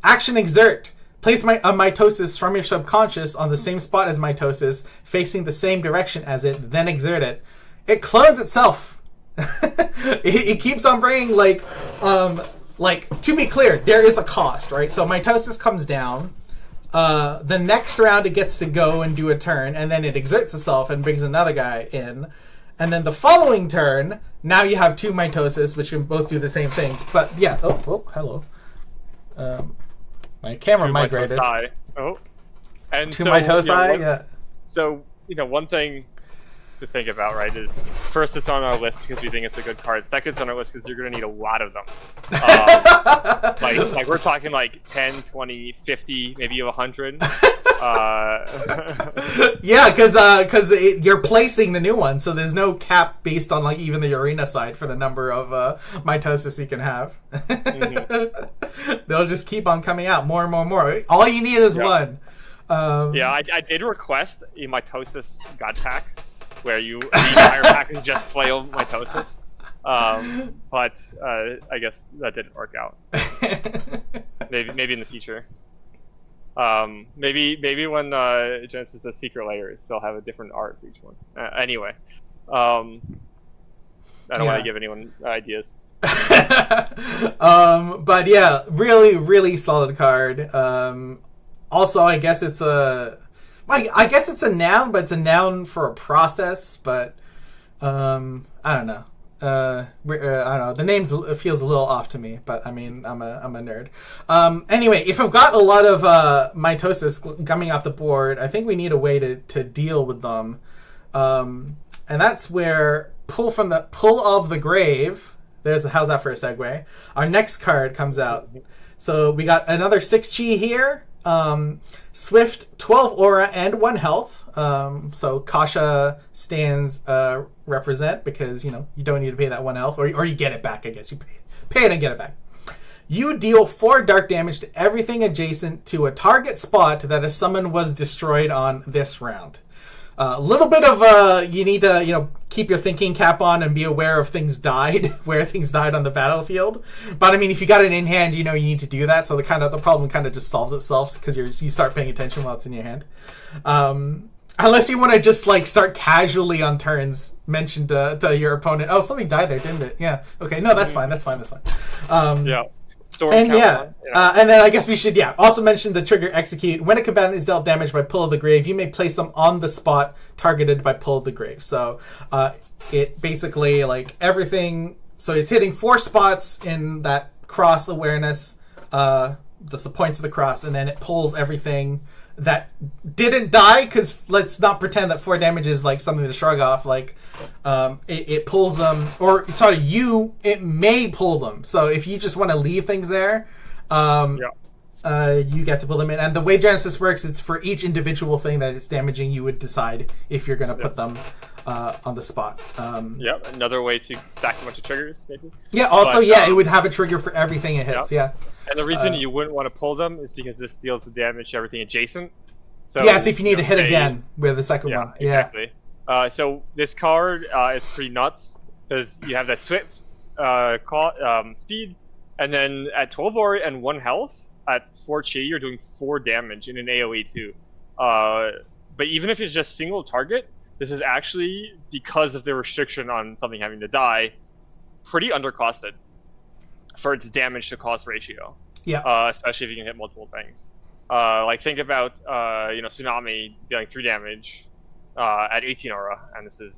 Action exert. Place a mitosis from your subconscious on the same spot as mitosis, facing the same direction as it, then exert it. It clones itself. it keeps on bringing to be clear, there is a cost, right? So mitosis comes down. The next round it gets to go and do a turn, and then it exerts itself and brings another guy in. And then the following turn, now you have 2 mitosis, which can both do the same thing. But yeah, hello. My camera
to
migrated.
My Tosai. Oh. And
To
so,
my Tosai, yeah.
So, one thing to think about, right, is first it's on our list because we think it's a good card. Second, it's on our list because you're going to need a lot of them. Like we're talking like 10, 20, 50, maybe 100.
Yeah, because you're placing the new one, so there's no cap based on like even the arena side for the number of mitosis you can have. They'll just keep on coming out more and more and more. All you need is one.
I did request a mitosis god pack where the entire pack is just flail mitosis. But I guess that didn't work out. Maybe in the future. Maybe when Genesis does secret layers, they'll have a different art for each one. Anyway, I don't want to give anyone ideas.
But yeah, really, really solid card. Also, I guess it's a noun, but it's a noun for a process. But I don't know. I don't know. The name feels a little off to me, but I mean, I'm a nerd. Anyway, if I've got a lot of mitosis coming off the board, I think we need a way to deal with them, and that's where pull of the grave. How's that for a segue? Our next card comes out. So we got another 6G here. Swift, 12 aura and 1 health. So Kasha stands represent because you don't need to pay that 1 health, or you get it back. I guess you pay it and get it back. You deal 4 dark damage to everything adjacent to a target spot that a summon was destroyed on this round. A little bit of you need to keep your thinking cap on and be aware of things died where things died on the battlefield. But I mean, if you got it in hand, you need to do that. So the problem kind of just solves itself because you start paying attention while it's in your hand. Unless you want to just like start casually on turns, mention to your opponent, oh, something died there, didn't it? Yeah. Okay. No, that's fine. That's fine.
Yeah.
And and then I guess we should also mention the trigger execute. When a combatant is dealt damage by Pull of the Grave, you may place them on the spot targeted by Pull of the Grave. So it basically like everything. So it's hitting 4 spots in that cross awareness. That's the points of the cross, and then it pulls everything that didn't die, because let's not pretend that 4 damage is like something to shrug off. Like it pulls them, or sorry, it may pull them. So if you just want to leave things there, you get to pull them in. And the way Genesis works, it's for each individual thing that it's damaging, you would decide if you're going to put them on the spot.
Another way to stack a bunch of triggers, maybe.
Yeah, also, it would have a trigger for everything it hits,
And the reason you wouldn't want to pull them is because this deals the damage to everything adjacent. So,
so if you need to hit again with the second one.
Exactly. So this card is pretty nuts, because you have that Swift speed, and then at 12 aura and 1 health, at 4 chi, you're doing 4 damage in an AoE too. But even if it's just single target, this is actually, because of the restriction on something having to die, pretty undercosted for its damage to cost ratio. Especially if you can hit multiple things. Like think about Tsunami dealing 3 damage at 18 aura, and this is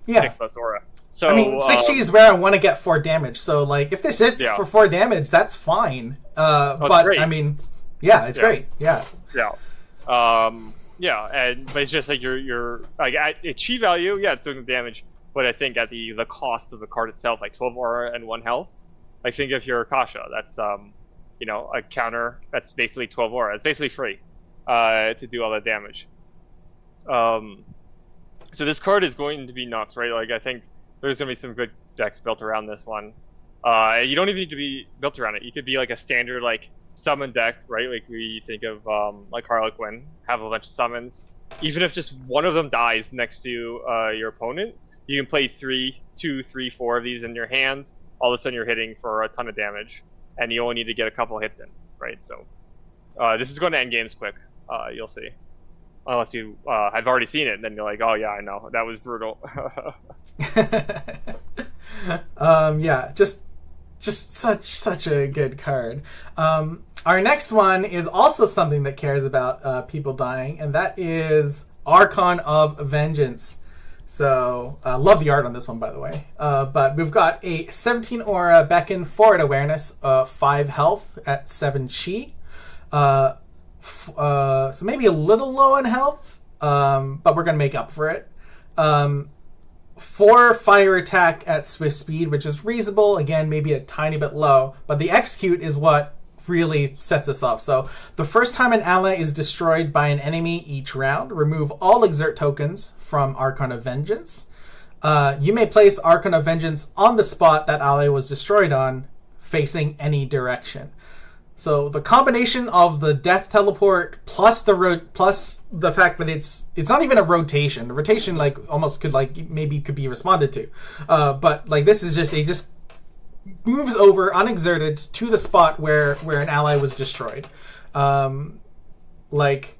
6 less aura. So
I mean, 6G is where I want to get 4 damage. So like if this hits for 4 damage, that's fine. But great. I mean, it's great.
But it's just like you're like at chi value, it's doing the damage, but I think at the cost of the card itself, like 12 aura and 1 health. Like think if you're Akasha, that's a counter that's basically 12 aura. It's basically free to do all that damage. So this card is going to be nuts, right? Like I think there's going to be some good decks built around this one. You don't even need to be built around it. You could be like a standard like summon deck, right? Like we think of like Harlequin, have a bunch of summons. Even if just one of them dies next to your opponent, you can play 2, 3, 4 of these in your hand. All of a sudden you're hitting for a ton of damage, and you only need to get a couple hits in, right? So this is going to end games quick. You'll see. Unless you have already seen it, and then you're like, oh yeah, I know, that was brutal.
Just such a good card. Our next one is also something that cares about people dying, and that is Archon of Vengeance. So, love the art on this one, by the way. But we've got a 17 aura beckon forward awareness, 5 health at 7 chi. So maybe a little low in health, but we're going to make up for it. 4 fire attack at swift speed, which is reasonable. Again, maybe a tiny bit low, but the execute is what really sets us off. So the first time an ally is destroyed by an enemy each round, remove all exert tokens from Archon of Vengeance. You may place Archon of Vengeance on the spot that ally was destroyed on, facing any direction. So the combination of the death teleport plus the fact that it's not even a rotation. The rotation like almost could like maybe could be responded to, but like this is just it just moves over unexerted to the spot where an ally was destroyed. Like,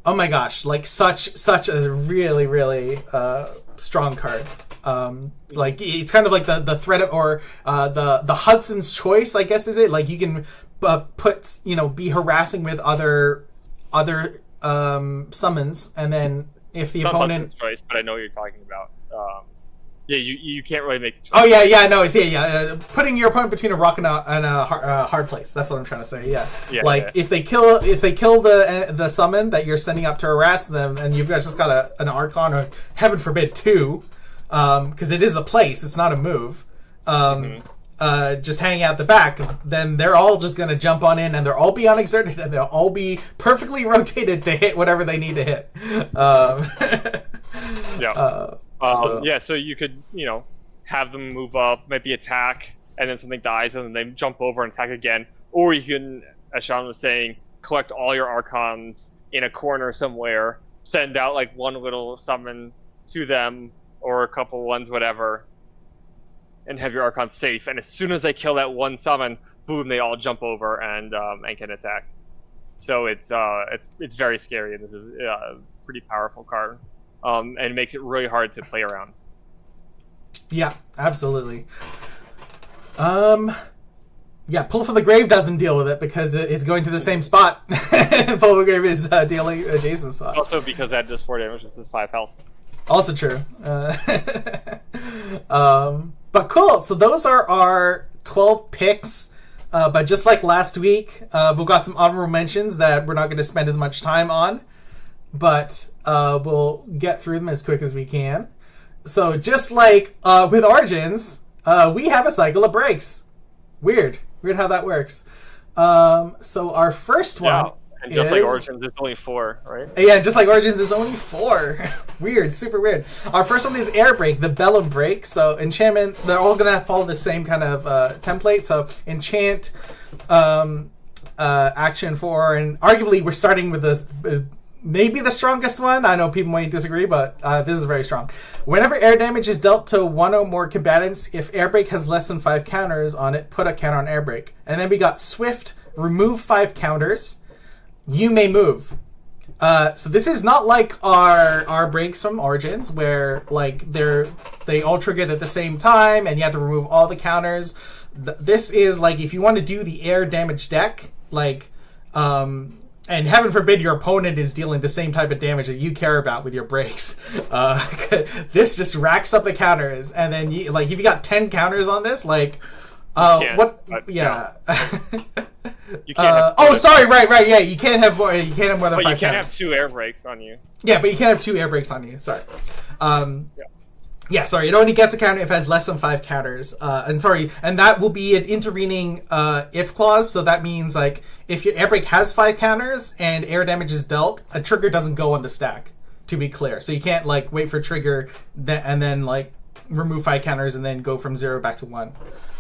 oh my gosh, like such a really strong card. Like it's kind of like the threat of, or the Hudson's Choice, I guess, is it? Like you can put, be harassing with other summons, and then if the opponent
Hudson's Choice, but I know what you're talking about. Yeah, you can't really make.
Oh yeah, no, it's putting your opponent between a rock and a hard place. That's what I'm trying to say. Yeah. If they kill the summon that you're sending up to harass them, and you've just got an Archon, or heaven forbid 2, because it is a place, it's not a move. Just hanging out the back, then they're all just gonna jump on in, and they'll all be unexerted, and they'll all be perfectly rotated to hit whatever they need to hit.
Yeah. So you could, have them move up, maybe attack, and then something dies, and then they jump over and attack again. Or you can, as Sean was saying, collect all your Archons in a corner somewhere, send out like one little summon to them, or a couple ones, whatever, and have your Archons safe. And as soon as they kill that one summon, boom, they all jump over and can attack. So it's very scary, and this is a pretty powerful card. And it makes it really hard to play around.
Yeah, absolutely. Yeah, Pull from the Grave doesn't deal with it because it's going to the same spot. Pull from the Grave is dealing adjacent spots.
Also because that does 4 damage, this is 5 health.
Also true. But cool, so those are our 12 picks. But just like last week, we've got some honorable mentions that we're not going to spend as much time on. But we'll get through them as quick as we can. So just like with Origins, we have a cycle of breaks. Weird how that works. So our first one
and just like Origins, it's only 4, right?
Yeah, just like Origins, is only 4. Weird, super weird. Our first one is Air Break, the Bellum Break. So enchantment, they're all going to follow the same kind of template. So enchant, action 4, and arguably we're starting with this... maybe the strongest one. I know people might disagree, but this is very strong. Whenever air damage is dealt to one or more combatants, if Airbreak has less than 5 counters on it, put a counter on Airbreak. And then we got Swift, remove 5 counters. You may move. So this is not like our breaks from Origins, where like they all triggered at the same time, and you have to remove all the counters. This is like if you want to do the air damage deck, like and heaven forbid your opponent is dealing the same type of damage that you care about with your breaks. This just racks up the counters, and then you, like if you got 10 counters on this, like yeah.
You can't
right, yeah, you can't have more than 5 counters.
But you can't have 2 air breaks on you.
Yeah, but you can't have 2 air breaks on you. Sorry. Yeah, sorry. It only gets a counter if it has less than 5 counters. And that will be an intervening if clause. So that means like if your air break has 5 counters and air damage is dealt, a trigger doesn't go on the stack. To be clear, so you can't like wait for trigger and then like remove 5 counters and then go from 0 back to 1.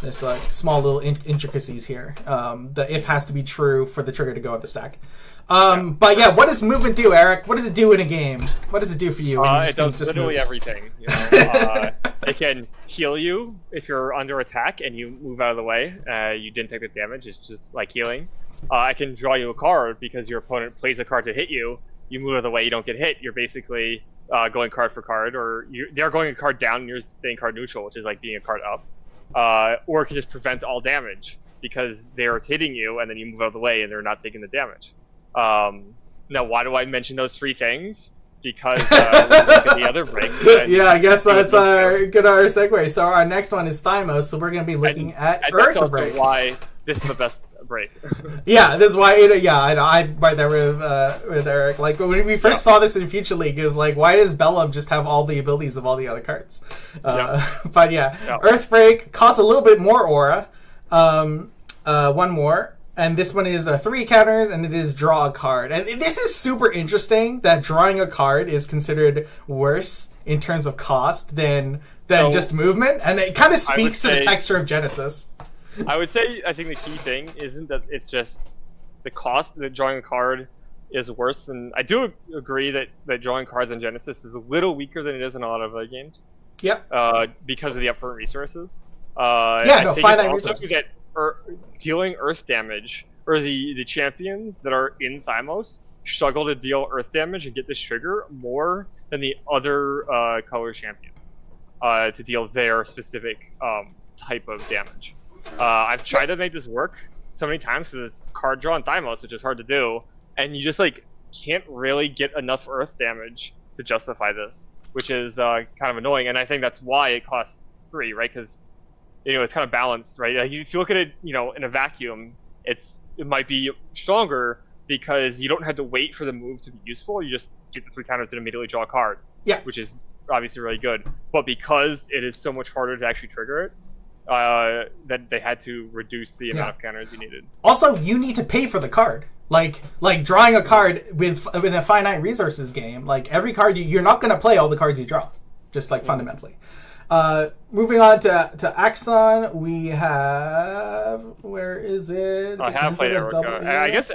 There's like small little intricacies here. The if has to be true for the trigger to go on the stack. But yeah, what does movement do, Eric? What does it do in a game? What does it do for you?
It does literally everything. It can heal you if you're under attack and you move out of the way. You didn't take the damage. It's just like healing. I can draw you a card because your opponent plays a card to hit you. You move out of the way, you don't get hit. You're basically going card for card, or they're going a card down and you're staying card neutral, which is like being a card up. Or it can just prevent all damage because they're hitting you and then you move out of the way and they're not taking the damage. Now, why do I mention those 3 things? Because when we look at the other breaks.
Yeah, I guess that's our segue. So our next one is Thymos, so we're going to be looking at Earth Break.
Why this is the break.
Yeah, this is why. I'm right there with Eric. Like when we first saw this in Future League, is like, why does Bellum just have all the abilities of all the other cards? But Earthbreak costs a little bit more aura. One more. And this one is 3 counters, and it is draw a card. And this is super interesting that drawing a card is considered worse in terms of cost than just movement. And it kind of speaks to the texture of Genesis.
I would say, I think the key thing isn't that it's just the cost that drawing a card is worse. And I do agree that drawing cards in Genesis is a little weaker than it is in a lot of other games.
Yep.
Because of the upfront resources.
Finite resources.
That dealing earth damage, or the champions that are in Thymos struggle to deal earth damage and get this trigger more than the other color champion to deal their specific type of damage. I've tried to make this work so many times because it's card draw in Thymos, which is hard to do, and you just like can't really get enough earth damage to justify this, which is kind of annoying. And I think that's why it costs 3, right? Because it's kind of balanced, right? Like if you look at it, in a vacuum, it might be stronger because you don't have to wait for the move to be useful. You just get the 3 counters and immediately draw a card, which is obviously really good. But because it is so much harder to actually trigger it, that they had to reduce the amount of counters you needed.
Also, you need to pay for the card. Like drawing a card in a finite resources game. Like every card, you're not going to play all the cards you draw, just like fundamentally. Moving on to Axon, we have... Where is it?
I have played Erica. I guess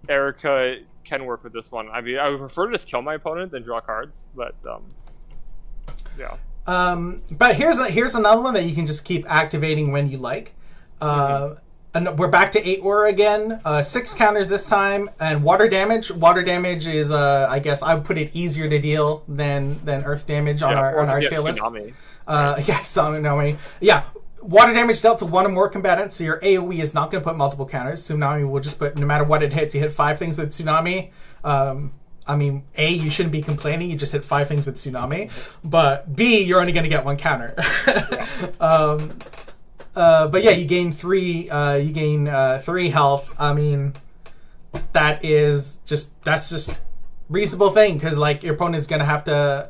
Erica can work with this one. I mean, I would prefer to just kill my opponent than draw cards, but yeah.
But here's another one that you can just keep activating when you like. And we're back to 8 aura again. 6 counters this time, and water damage. Water damage is, I guess, I would put it easier to deal than earth damage on our tier list. Tsunami. Yeah, water damage dealt to 1 or more combatants, so your AoE is not going to put multiple counters. Tsunami will just put, no matter what it hits, you hit 5 things with Tsunami. I mean, A, you shouldn't be complaining, you just hit 5 things with Tsunami. But B, you're only going to get 1 counter. But yeah, you gain 3 health. I mean, that's just reasonable thing, because like your opponent's gonna have to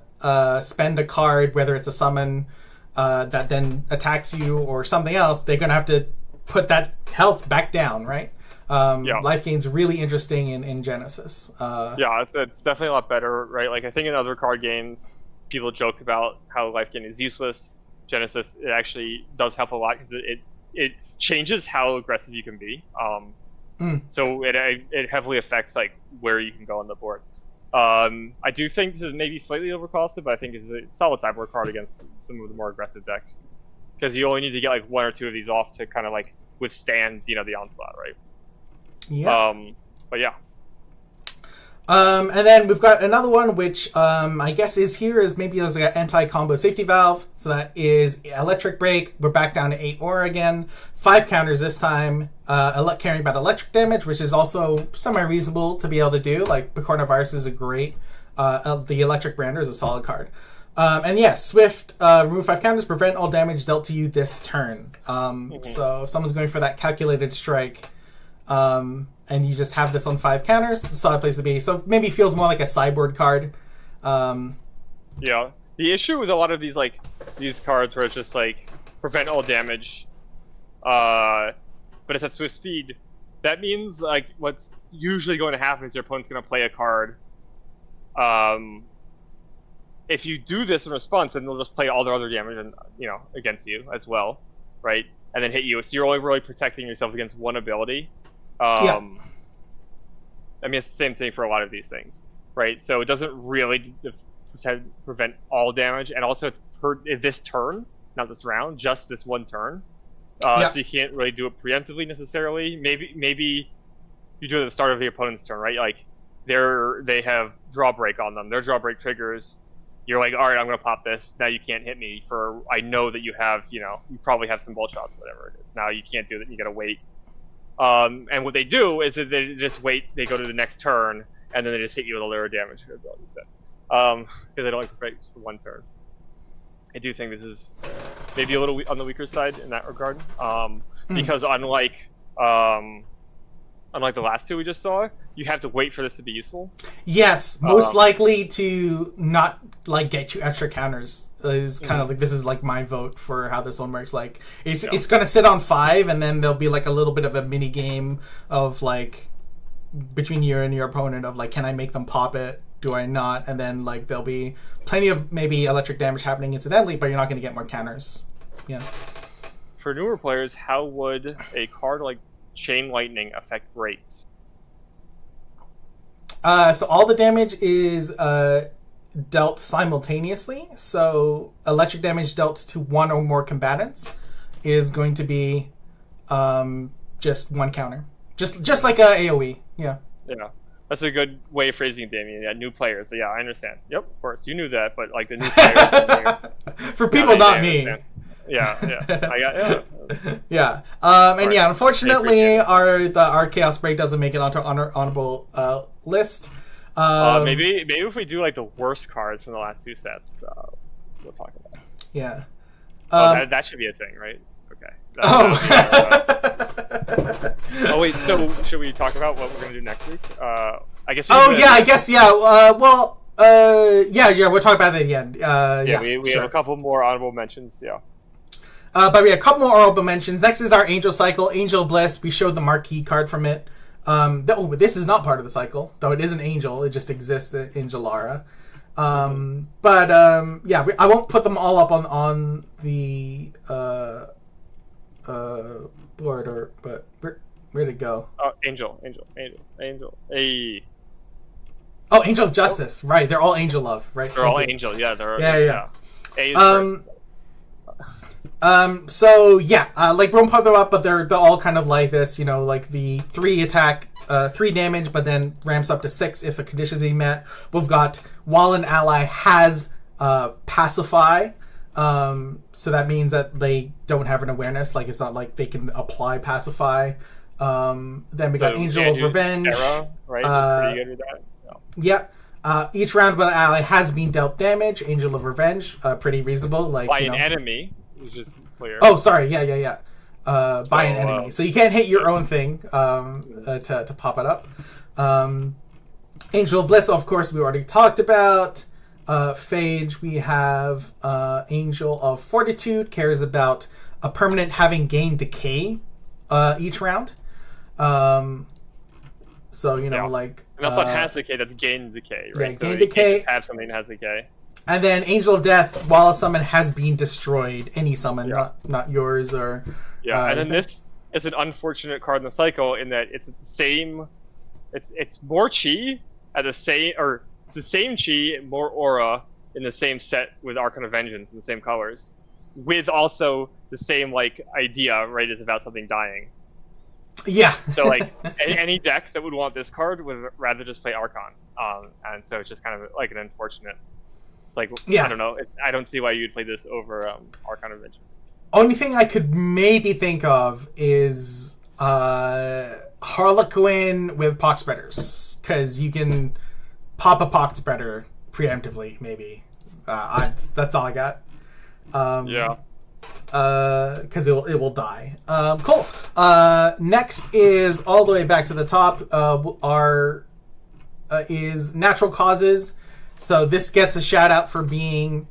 spend a card, whether it's a summon that then attacks you or something else. They're gonna have to put that health back down, right? Life gain's really interesting in Genesis.
It's definitely a lot better, right? Like I think in other card games, people joke about how life gain is useless. Genesis, it actually does help a lot because it changes how aggressive you can be. So it heavily affects like where you can go on the board. I do think this is maybe slightly overcosted, but I think it's a solid sideboard card against some of the more aggressive decks, because you only need to get like 1 or 2 of these off to kind of like withstand the onslaught, right?
Yeah.
But yeah.
And then we've got another one, which I guess is here as maybe as like an anti-combo safety valve. So that is Electric Break. We're back down to 8 aura again. 5 counters this time. Caring about electric damage, which is also semi-reasonable to be able to do. Like, Coronavirus is a great... the Electric Brander is a solid card. And yeah, Swift, remove 5 counters, prevent all damage dealt to you this turn. So if someone's going for that calculated strike... and you just have this on 5 counters, it's a solid place to be. So maybe feels more like a sideboard card.
Yeah. The issue with a lot of these cards where it's just like prevent all damage, but it's at swift speed, that means like what's usually going to happen is your opponent's going to play a card. If you do this in response, then they'll just play all their other damage and against you as well, right? And then hit you. So you're only really protecting yourself against one ability. I mean, it's the same thing for a lot of these things, right? So it doesn't really prevent all damage, and also it's this turn, not this round, just this one turn. So you can't really do it preemptively necessarily. Maybe you do it at the start of the opponent's turn, right? Like they have draw break on them. Their draw break triggers. You're like, all right, I'm gonna pop this. Now you can't hit me for. I know that you have, you probably have some bolt shots, whatever it is. Now you can't do that. You gotta wait. And what they do is that they just wait, they go to the next turn, and then they just hit you with a lower damage ability instead. Because they don't like break for 1 turn. I do think this is maybe a little on the weaker side in that regard. Because unlike unlike the last two we just saw, you have to wait for this to be useful.
Yes, most likely to not like get you extra counters is kind of like, this is like my vote for how this one works. Like it's gonna sit on 5, and then there'll be like a little bit of a mini game of like between you and your opponent of like, can I make them pop it? Do I not? And then like there'll be plenty of maybe electric damage happening incidentally, but you're not gonna get more counters. Yeah.
For newer players, how would a card like Chain Lightning affect breaks?
So all the damage is dealt simultaneously. So electric damage dealt to one or more combatants is going to be just one counter. Just like a AoE. Yeah.
Yeah. That's a good way of phrasing it, Damien. Yeah, new players. Yeah, I understand. Yep, of course. You knew that, but like the new players.
For people not me.
Yeah. I got
yeah. And yeah, unfortunately our Chaos Break doesn't make it onto honorable list.
Maybe if we do like the worst cards from the last 2 sets, we'll talk about it.
Yeah.
That should be a thing, right? Okay.
Oh
wait, so should we talk about what we're gonna do next week? I guess.
I guess yeah. We'll talk about that at the end.
We have a couple more honorable mentions. Yeah.
But we have a couple more honorable mentions. Next is our Angel Cycle, Angel Bliss. We showed the marquee card from it. This is not part of the cycle, though it is an angel. It just exists in Jalara. I won't put them all up on the board, but where'd it go?
Angel. Hey.
Oh, Angel of Justice. Right, they're all Angel Love. Right,
they're all Angel. Yeah, they're
yeah.
A is first.
Like we won't put them up, but they're all kind of like this, like the 3 attack, 3 damage, but then ramps up to 6 if a condition is met. We've got while an ally has Pacify, so that means that they don't have an awareness. Like it's not like they can apply Pacify. Then we got Angel of Revenge.
Sarah, right? That's pretty good with that.
Yeah. Each round when an ally has been dealt damage, Angel of Revenge, pretty reasonable. Like
by an enemy. It's just clear.
Oh, sorry. Yeah. By an enemy. So you can't hit your own thing to pop it up. Angel of Bliss, of course, we already talked about. Phage, we have Angel of Fortitude, cares about a permanent having gained decay each round. Like...
And that's not has decay, that's gain decay, right?
Yeah, gain decay.
You can't just have something that has decay.
And then Angel of Death, while a summon has been destroyed, any summon, not yours or...
Yeah, and then this is an unfortunate card in the cycle in that it's the same... It's more chi at the same... Or it's the same chi, more aura in the same set with Archon of Vengeance in the same colors. With also the same, like, idea, right? It's about something dying.
Yeah.
So, like, any deck that would want this card would rather just play Archon. And so it's just kind of, like, an unfortunate... It's like, I don't know. I don't see why you'd play this over Archon of Vengeance.
Only thing I could maybe think of is Harlequin with Pox Spreaders. Because you can pop a Pox Spreader preemptively, maybe. That's all I got. Because it will die. Cool. Next is all the way back to the top. Is Natural Causes. So this gets a shout out for being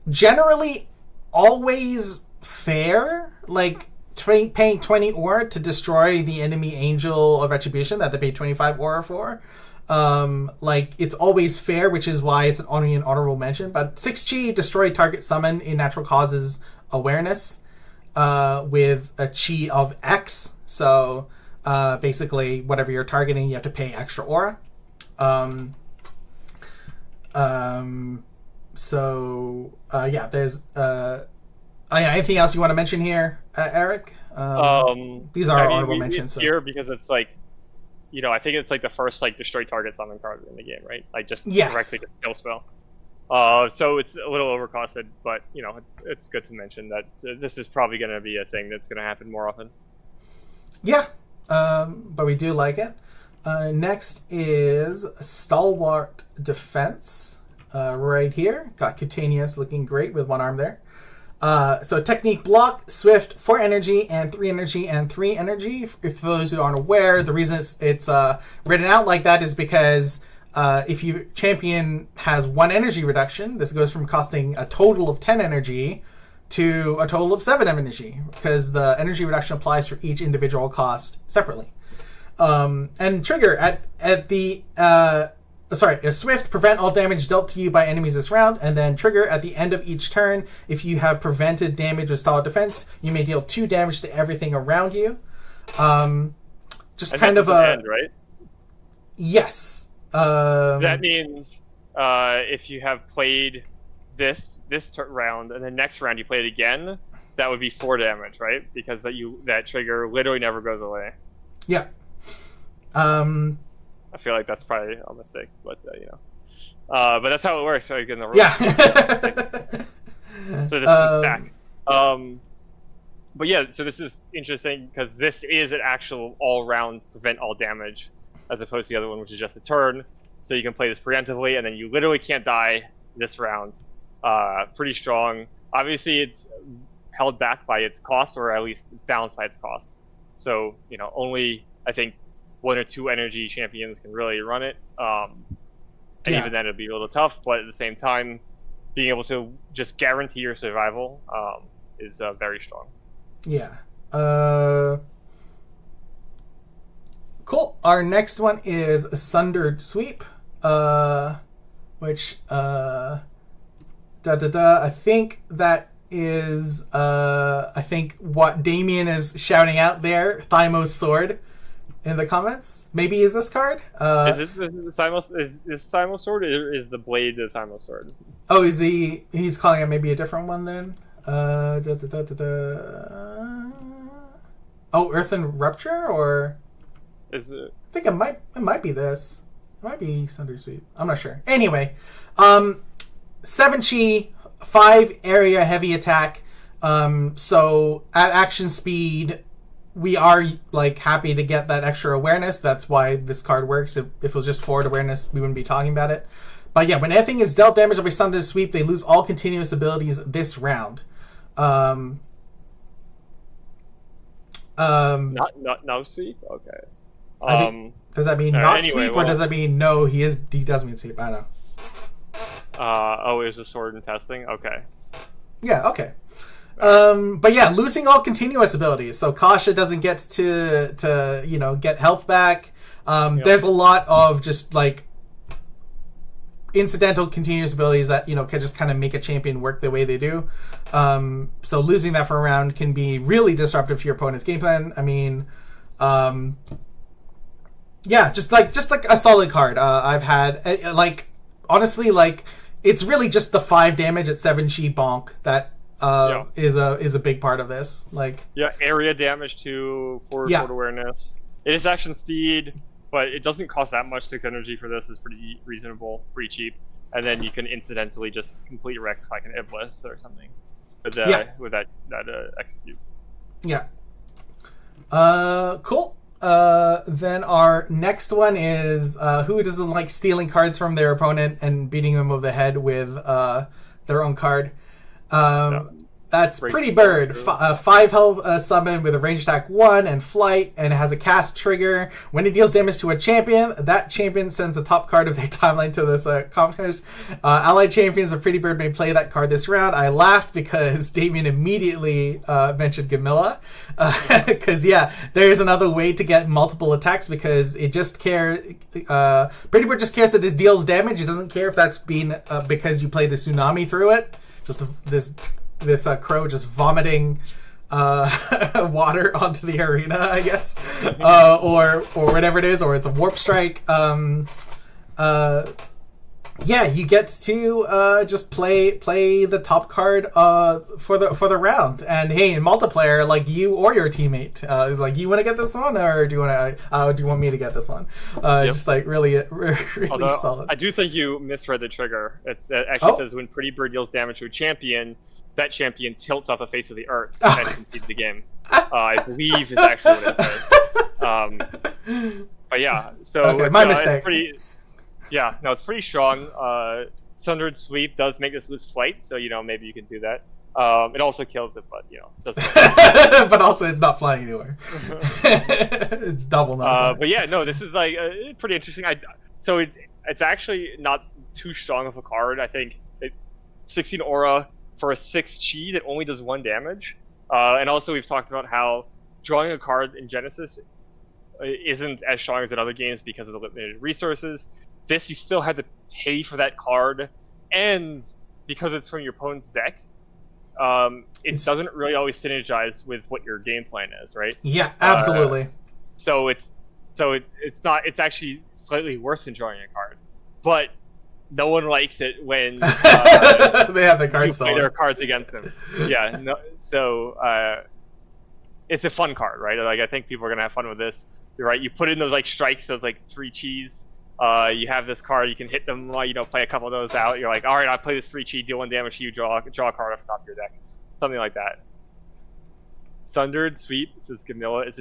generally always fair, like paying 20 aura to destroy the enemy Angel of Retribution that they pay 25 aura for. Like it's always fair, which is why it's only an honorable mention. But 6 chi, destroy target summon in Natural Causes awareness with a chi of X. So basically, whatever you're targeting, you have to pay extra aura. There's anything else you want to mention here, Eric? These are honorable mentions.
Here because it's like, I think it's like the first like destroy target summon card in the game, right? Like just directly to skill spell. So it's a little overcosted, but it's good to mention that this is probably going to be a thing that's going to happen more often.
Yeah, but we do like it. Next is Stalwart Defense. Right here. Got Cutaneous looking great with one arm there. So technique block, swift, 4 energy, and 3 energy, and 3 energy. If those who aren't aware, the reason it's written out like that is because if your champion has 1 energy reduction, this goes from costing a total of 10 energy to a total of 7 energy, because the energy reduction applies for each individual cost separately. And trigger at the a swift, prevent all damage dealt to you by enemies this round, and then trigger at the end of each turn. If you have prevented damage with solid defense, you may deal 2 damage to everything around you. Just kind of a
end, right?
Yes.
That means if you have played this round and the next round you play it again, that would be 4 damage, right? Because that trigger literally never goes away.
Yeah.
I feel like that's probably a mistake, but but that's how it works. So you get in the room.
Yeah.
So this can stack. But yeah, so this is interesting because this is an actual all-round prevent all damage, as opposed to the other one, which is just a turn. So you can play this preemptively, and then you literally can't die this round. Pretty strong. Obviously, it's held back by its cost, or at least it's balanced by its cost. So only I think 1 or 2 energy champions can really run it. And even then it'd be a little tough, but at the same time, being able to just guarantee your survival is very strong.
Yeah. Cool. Our next one is Sundered Sweep, which I think that is what Damien is shouting out there, Thymo's sword, in the comments. Maybe is this card?
Is Thymo's sword, or is the blade the Thymo's sword?
Oh, is he? He's calling it maybe a different one then. Oh, Earthen Rupture, or
is it?
I think it might be this. It might be Sundered Sweep. I'm not sure. Anyway, 7 chi, 5 area heavy attack. So at action speed, we are happy to get that extra awareness. That's why this card works. If it was just forward awareness, we wouldn't be talking about it. But yeah, when anything is dealt damage by Sundered Sweep, they lose all continuous abilities this round.
Not no sweep. Okay.
Does that mean not sweep, or does that mean no? He does mean sweep. I don't know.
It was a sword in testing. Okay.
Yeah. Okay. But yeah, losing all continuous abilities. So Kasha doesn't get to get health back. There's a lot of just incidental continuous abilities that can just kind of make a champion work the way they do. So losing that for a round can be really disruptive to your opponent's game plan. I mean, yeah, just like a solid card. I've had honestly, it's really just the 5 damage at 7 chi bonk that is a big part of this.
Area damage to forward awareness. It is action speed, but it doesn't cost that much. 6 energy for this is pretty reasonable, pretty cheap. And then you can incidentally just complete wreck like an Iblis or something with that execute.
Yeah. Cool. Then our next one is who doesn't like stealing cards from their opponent and beating them over the head with their own card. That's Pretty Bird. 5 health summon with a range attack 1 and flight, and it has a cast trigger. When it deals damage to a champion, that champion sends the top card of their timeline to this conquerors. Allied champions of Pretty Bird may play that card this round. I laughed because Damien immediately mentioned Gamilla. Because, there's another way to get multiple attacks, because it just cares... Pretty Bird just cares that this deals damage. It doesn't care if that's been because you played the tsunami through it. Just this crow just vomiting water onto the arena, I guess, or whatever it is, or it's a warp strike. You get to just play the top card for the round. And hey, in multiplayer, you or your teammate is you want to get this one, or do you want me to get this one? Just really
Although,
solid.
I do think you misread the trigger. It actually says when Pretty Bird deals damage to a champion, that champion tilts off the face of the earth and concedes the game. I believe is actually what it says. But yeah, so
okay, my mistake.
It's pretty. It's pretty strong. Sundered Sweep does make this lose flight, so maybe you can do that. It also kills it, but doesn't.
But also, it's not flying anywhere. It's double not.
But yeah, no, this is like pretty interesting. So it's actually not too strong of a card. I think 16 aura for a 6 chi that only does 1 damage. And also, we've talked about how drawing a card in Genesis isn't as strong as in other games because of the limited resources. This, you still had to pay for that card, and because it's from your opponent's deck, it doesn't really always synergize with what your game plan is, right?
Yeah, absolutely.
So it's actually slightly worse than drawing a card, but no one likes it when
they have the cards.
Play their cards against them. Yeah, no, so it's a fun card, right? Like, I think people are gonna have fun with this. You're right. You put in those like strikes, those like 3 chis. You have this card. You can hit them. Play a couple of those out. You're like, all right, I'll play this 3 chi, deal 1 damage to you, draw a card off the top of your deck, something like that. Sundered Sweep says Gamilla is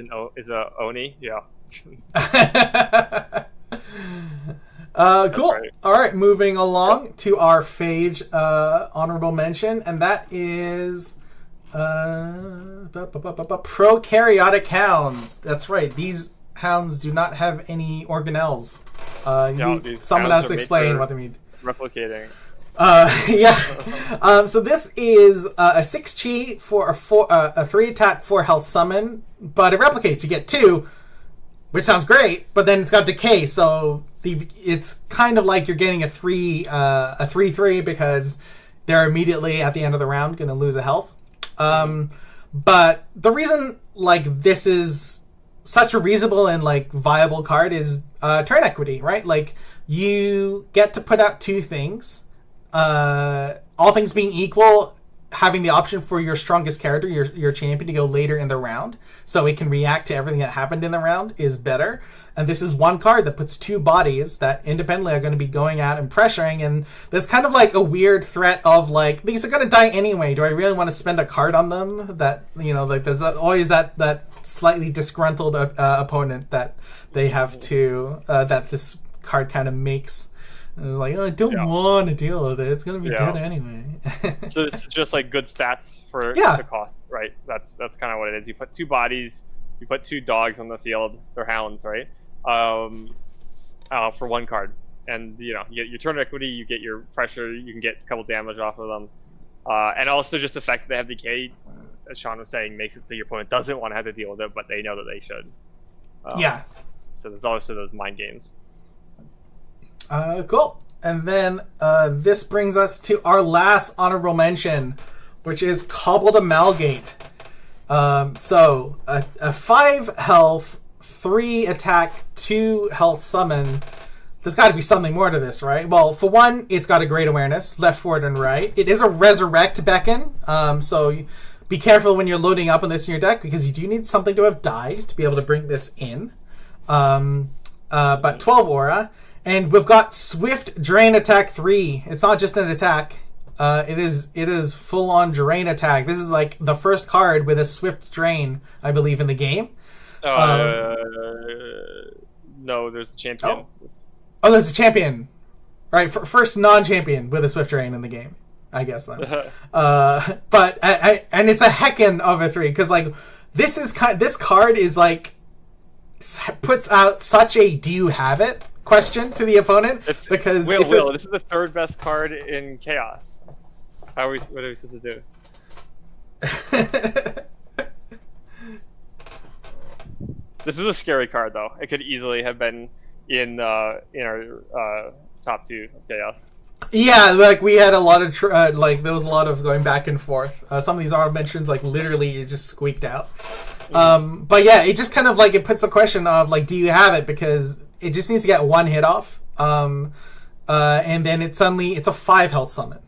a Oni. Yeah.
Cool.
Right.
All right, moving along to our Phage honorable mention, and that is Prokaryotic Hounds. That's right. These hounds do not have any organelles. Someone else explain what they mean.
Replicating.
Yeah. So this is a 6 chi for a 3 attack 4 health summon, but it replicates. You get 2, which sounds great, but then it's got decay, so it's kind of like you're getting a 3/3 because they're immediately at the end of the round going to lose a health. But the reason this is such a reasonable and viable card is turn equity, right? Like, you get to put out 2 things. All things being equal, having the option for your strongest character, your champion, to go later in the round, so it can react to everything that happened in the round, is better. And this is one card that puts 2 bodies that independently are going to be going out and pressuring, and there's kind of a weird threat of these are going to die anyway. Do I really want to spend a card on them? That there's always that slightly disgruntled opponent that they have to that this card kind of makes. And it's I don't want to deal with it. It's going to be dead anyway.
So it's just good stats for the cost, right? That's kind of what it is. You put 2 bodies, you put 2 dogs on the field. They're hounds, right? For 1 card, and you get your turn equity, you get your pressure, you can get a couple damage off of them, and also just the fact that they have decay, as Sean was saying, makes it so your opponent doesn't want to have to deal with it, but they know that they should. So there's also those mind games.
Cool. And then this brings us to our last honorable mention, which is Cobbled Amalgate. So a 5 health, 3 attack, 2 health summon. There's got to be something more to this, right? Well, for one, it's got a great awareness, left, forward, and right. It is a resurrect beacon, so be careful when you're loading up on this in your deck, because you do need something to have died to be able to bring this in. But 12 aura. And we've got Swift Drain Attack 3. It's not just an attack. It is full on drain attack. This is the first card with a Swift Drain, I believe, in the game.
No, there's a champion.
Oh, there's a champion. Right, first non-champion with a Swift Drain in the game, I guess then. But and it's a heckin' of a 3, because this card is puts out such a "do you have it?" question to the opponent, because
Will, this is the 3rd best card in Chaos. What are we supposed to do? This is a scary card, though. It could easily have been in our top 2 of Chaos.
Yeah, we had a lot of there was a lot of going back and forth. Some of these honorable mentions literally it just squeaked out. But yeah, it just kind of it puts the question of do you have it, because it just needs to get 1 hit off, and then it's a 5 health summon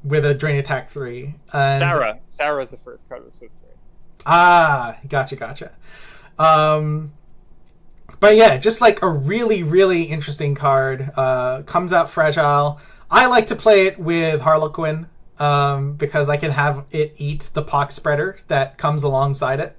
with a Drain Attack 3. And
Sarah's the first card with Swift Drain.
Gotcha. But yeah, just a really, really interesting card. Comes out fragile. I like to play it with Harlequin, because I can have it eat the pox spreader that comes alongside it.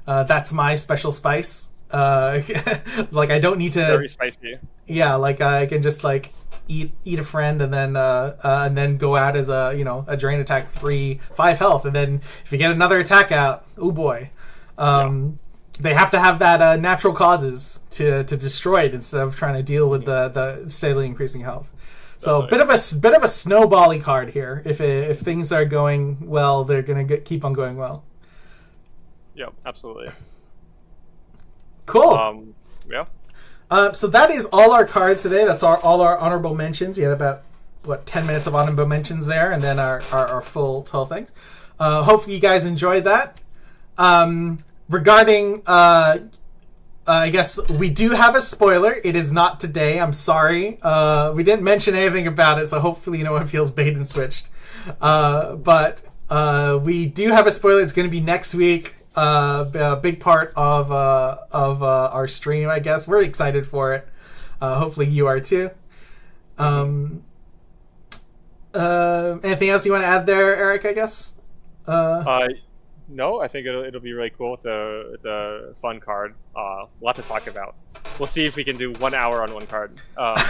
That's my special spice. It's like I don't need to.
Very spicy.
Yeah, like I can just like eat a friend and then go out as a drain attack 5 health, and then if you get another attack out, oh boy, they have to have that natural causes to destroy it instead of trying to deal with the steadily increasing health. So bit of a snowbally card here. If things are going well, they're gonna keep on going well.
Yep, absolutely.
Cool.
Yeah.
So that is all our cards today. That's all our honorable mentions. We had about 10 minutes of honorable mentions there, and then our full 12 things. Hopefully you guys enjoyed that. Regarding I guess we do have a spoiler. It is not today. I'm sorry. We didn't mention anything about it, so hopefully no one feels bait and switched. But we do have a spoiler. It's going to be next week. A big part of our stream, I guess. We're excited for it. Hopefully you are too. Anything else you want to add there, Eric? I guess.
No, I think it'll be really cool. It's a fun card. A lot to talk about. We'll see if we can do 1 hour on one card. Also,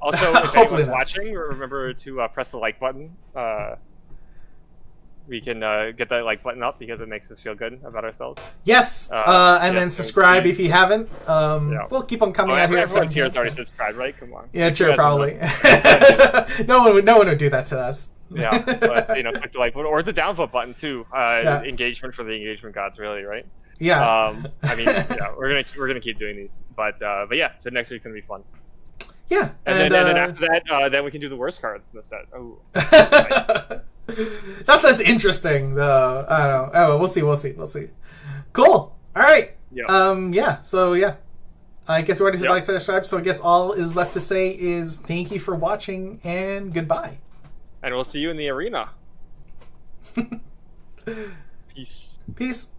if anyone's watching, remember to press the like button. We can get that like button up because it makes us feel good about ourselves.
Yes, and then subscribe if you haven't. We'll keep on coming out here.
Everyone here has already subscribed, right? Come on.
Yeah, sure, probably. No one would do that to us.
Yeah, but click the like button or the downvote button too. Engagement for the engagement gods, really, right?
Yeah.
We're gonna keep doing these, but yeah. So next week's gonna be fun.
Yeah,
and then after that, then we can do the worst cards in the set. Oh.
That's less interesting, though. I don't know. Oh, we'll see. Cool. All right.
Yeah.
So yeah, I guess we already said like, subscribe. So I guess all is left to say is thank you for watching and goodbye.
And we'll see you in the arena. Peace.
Peace.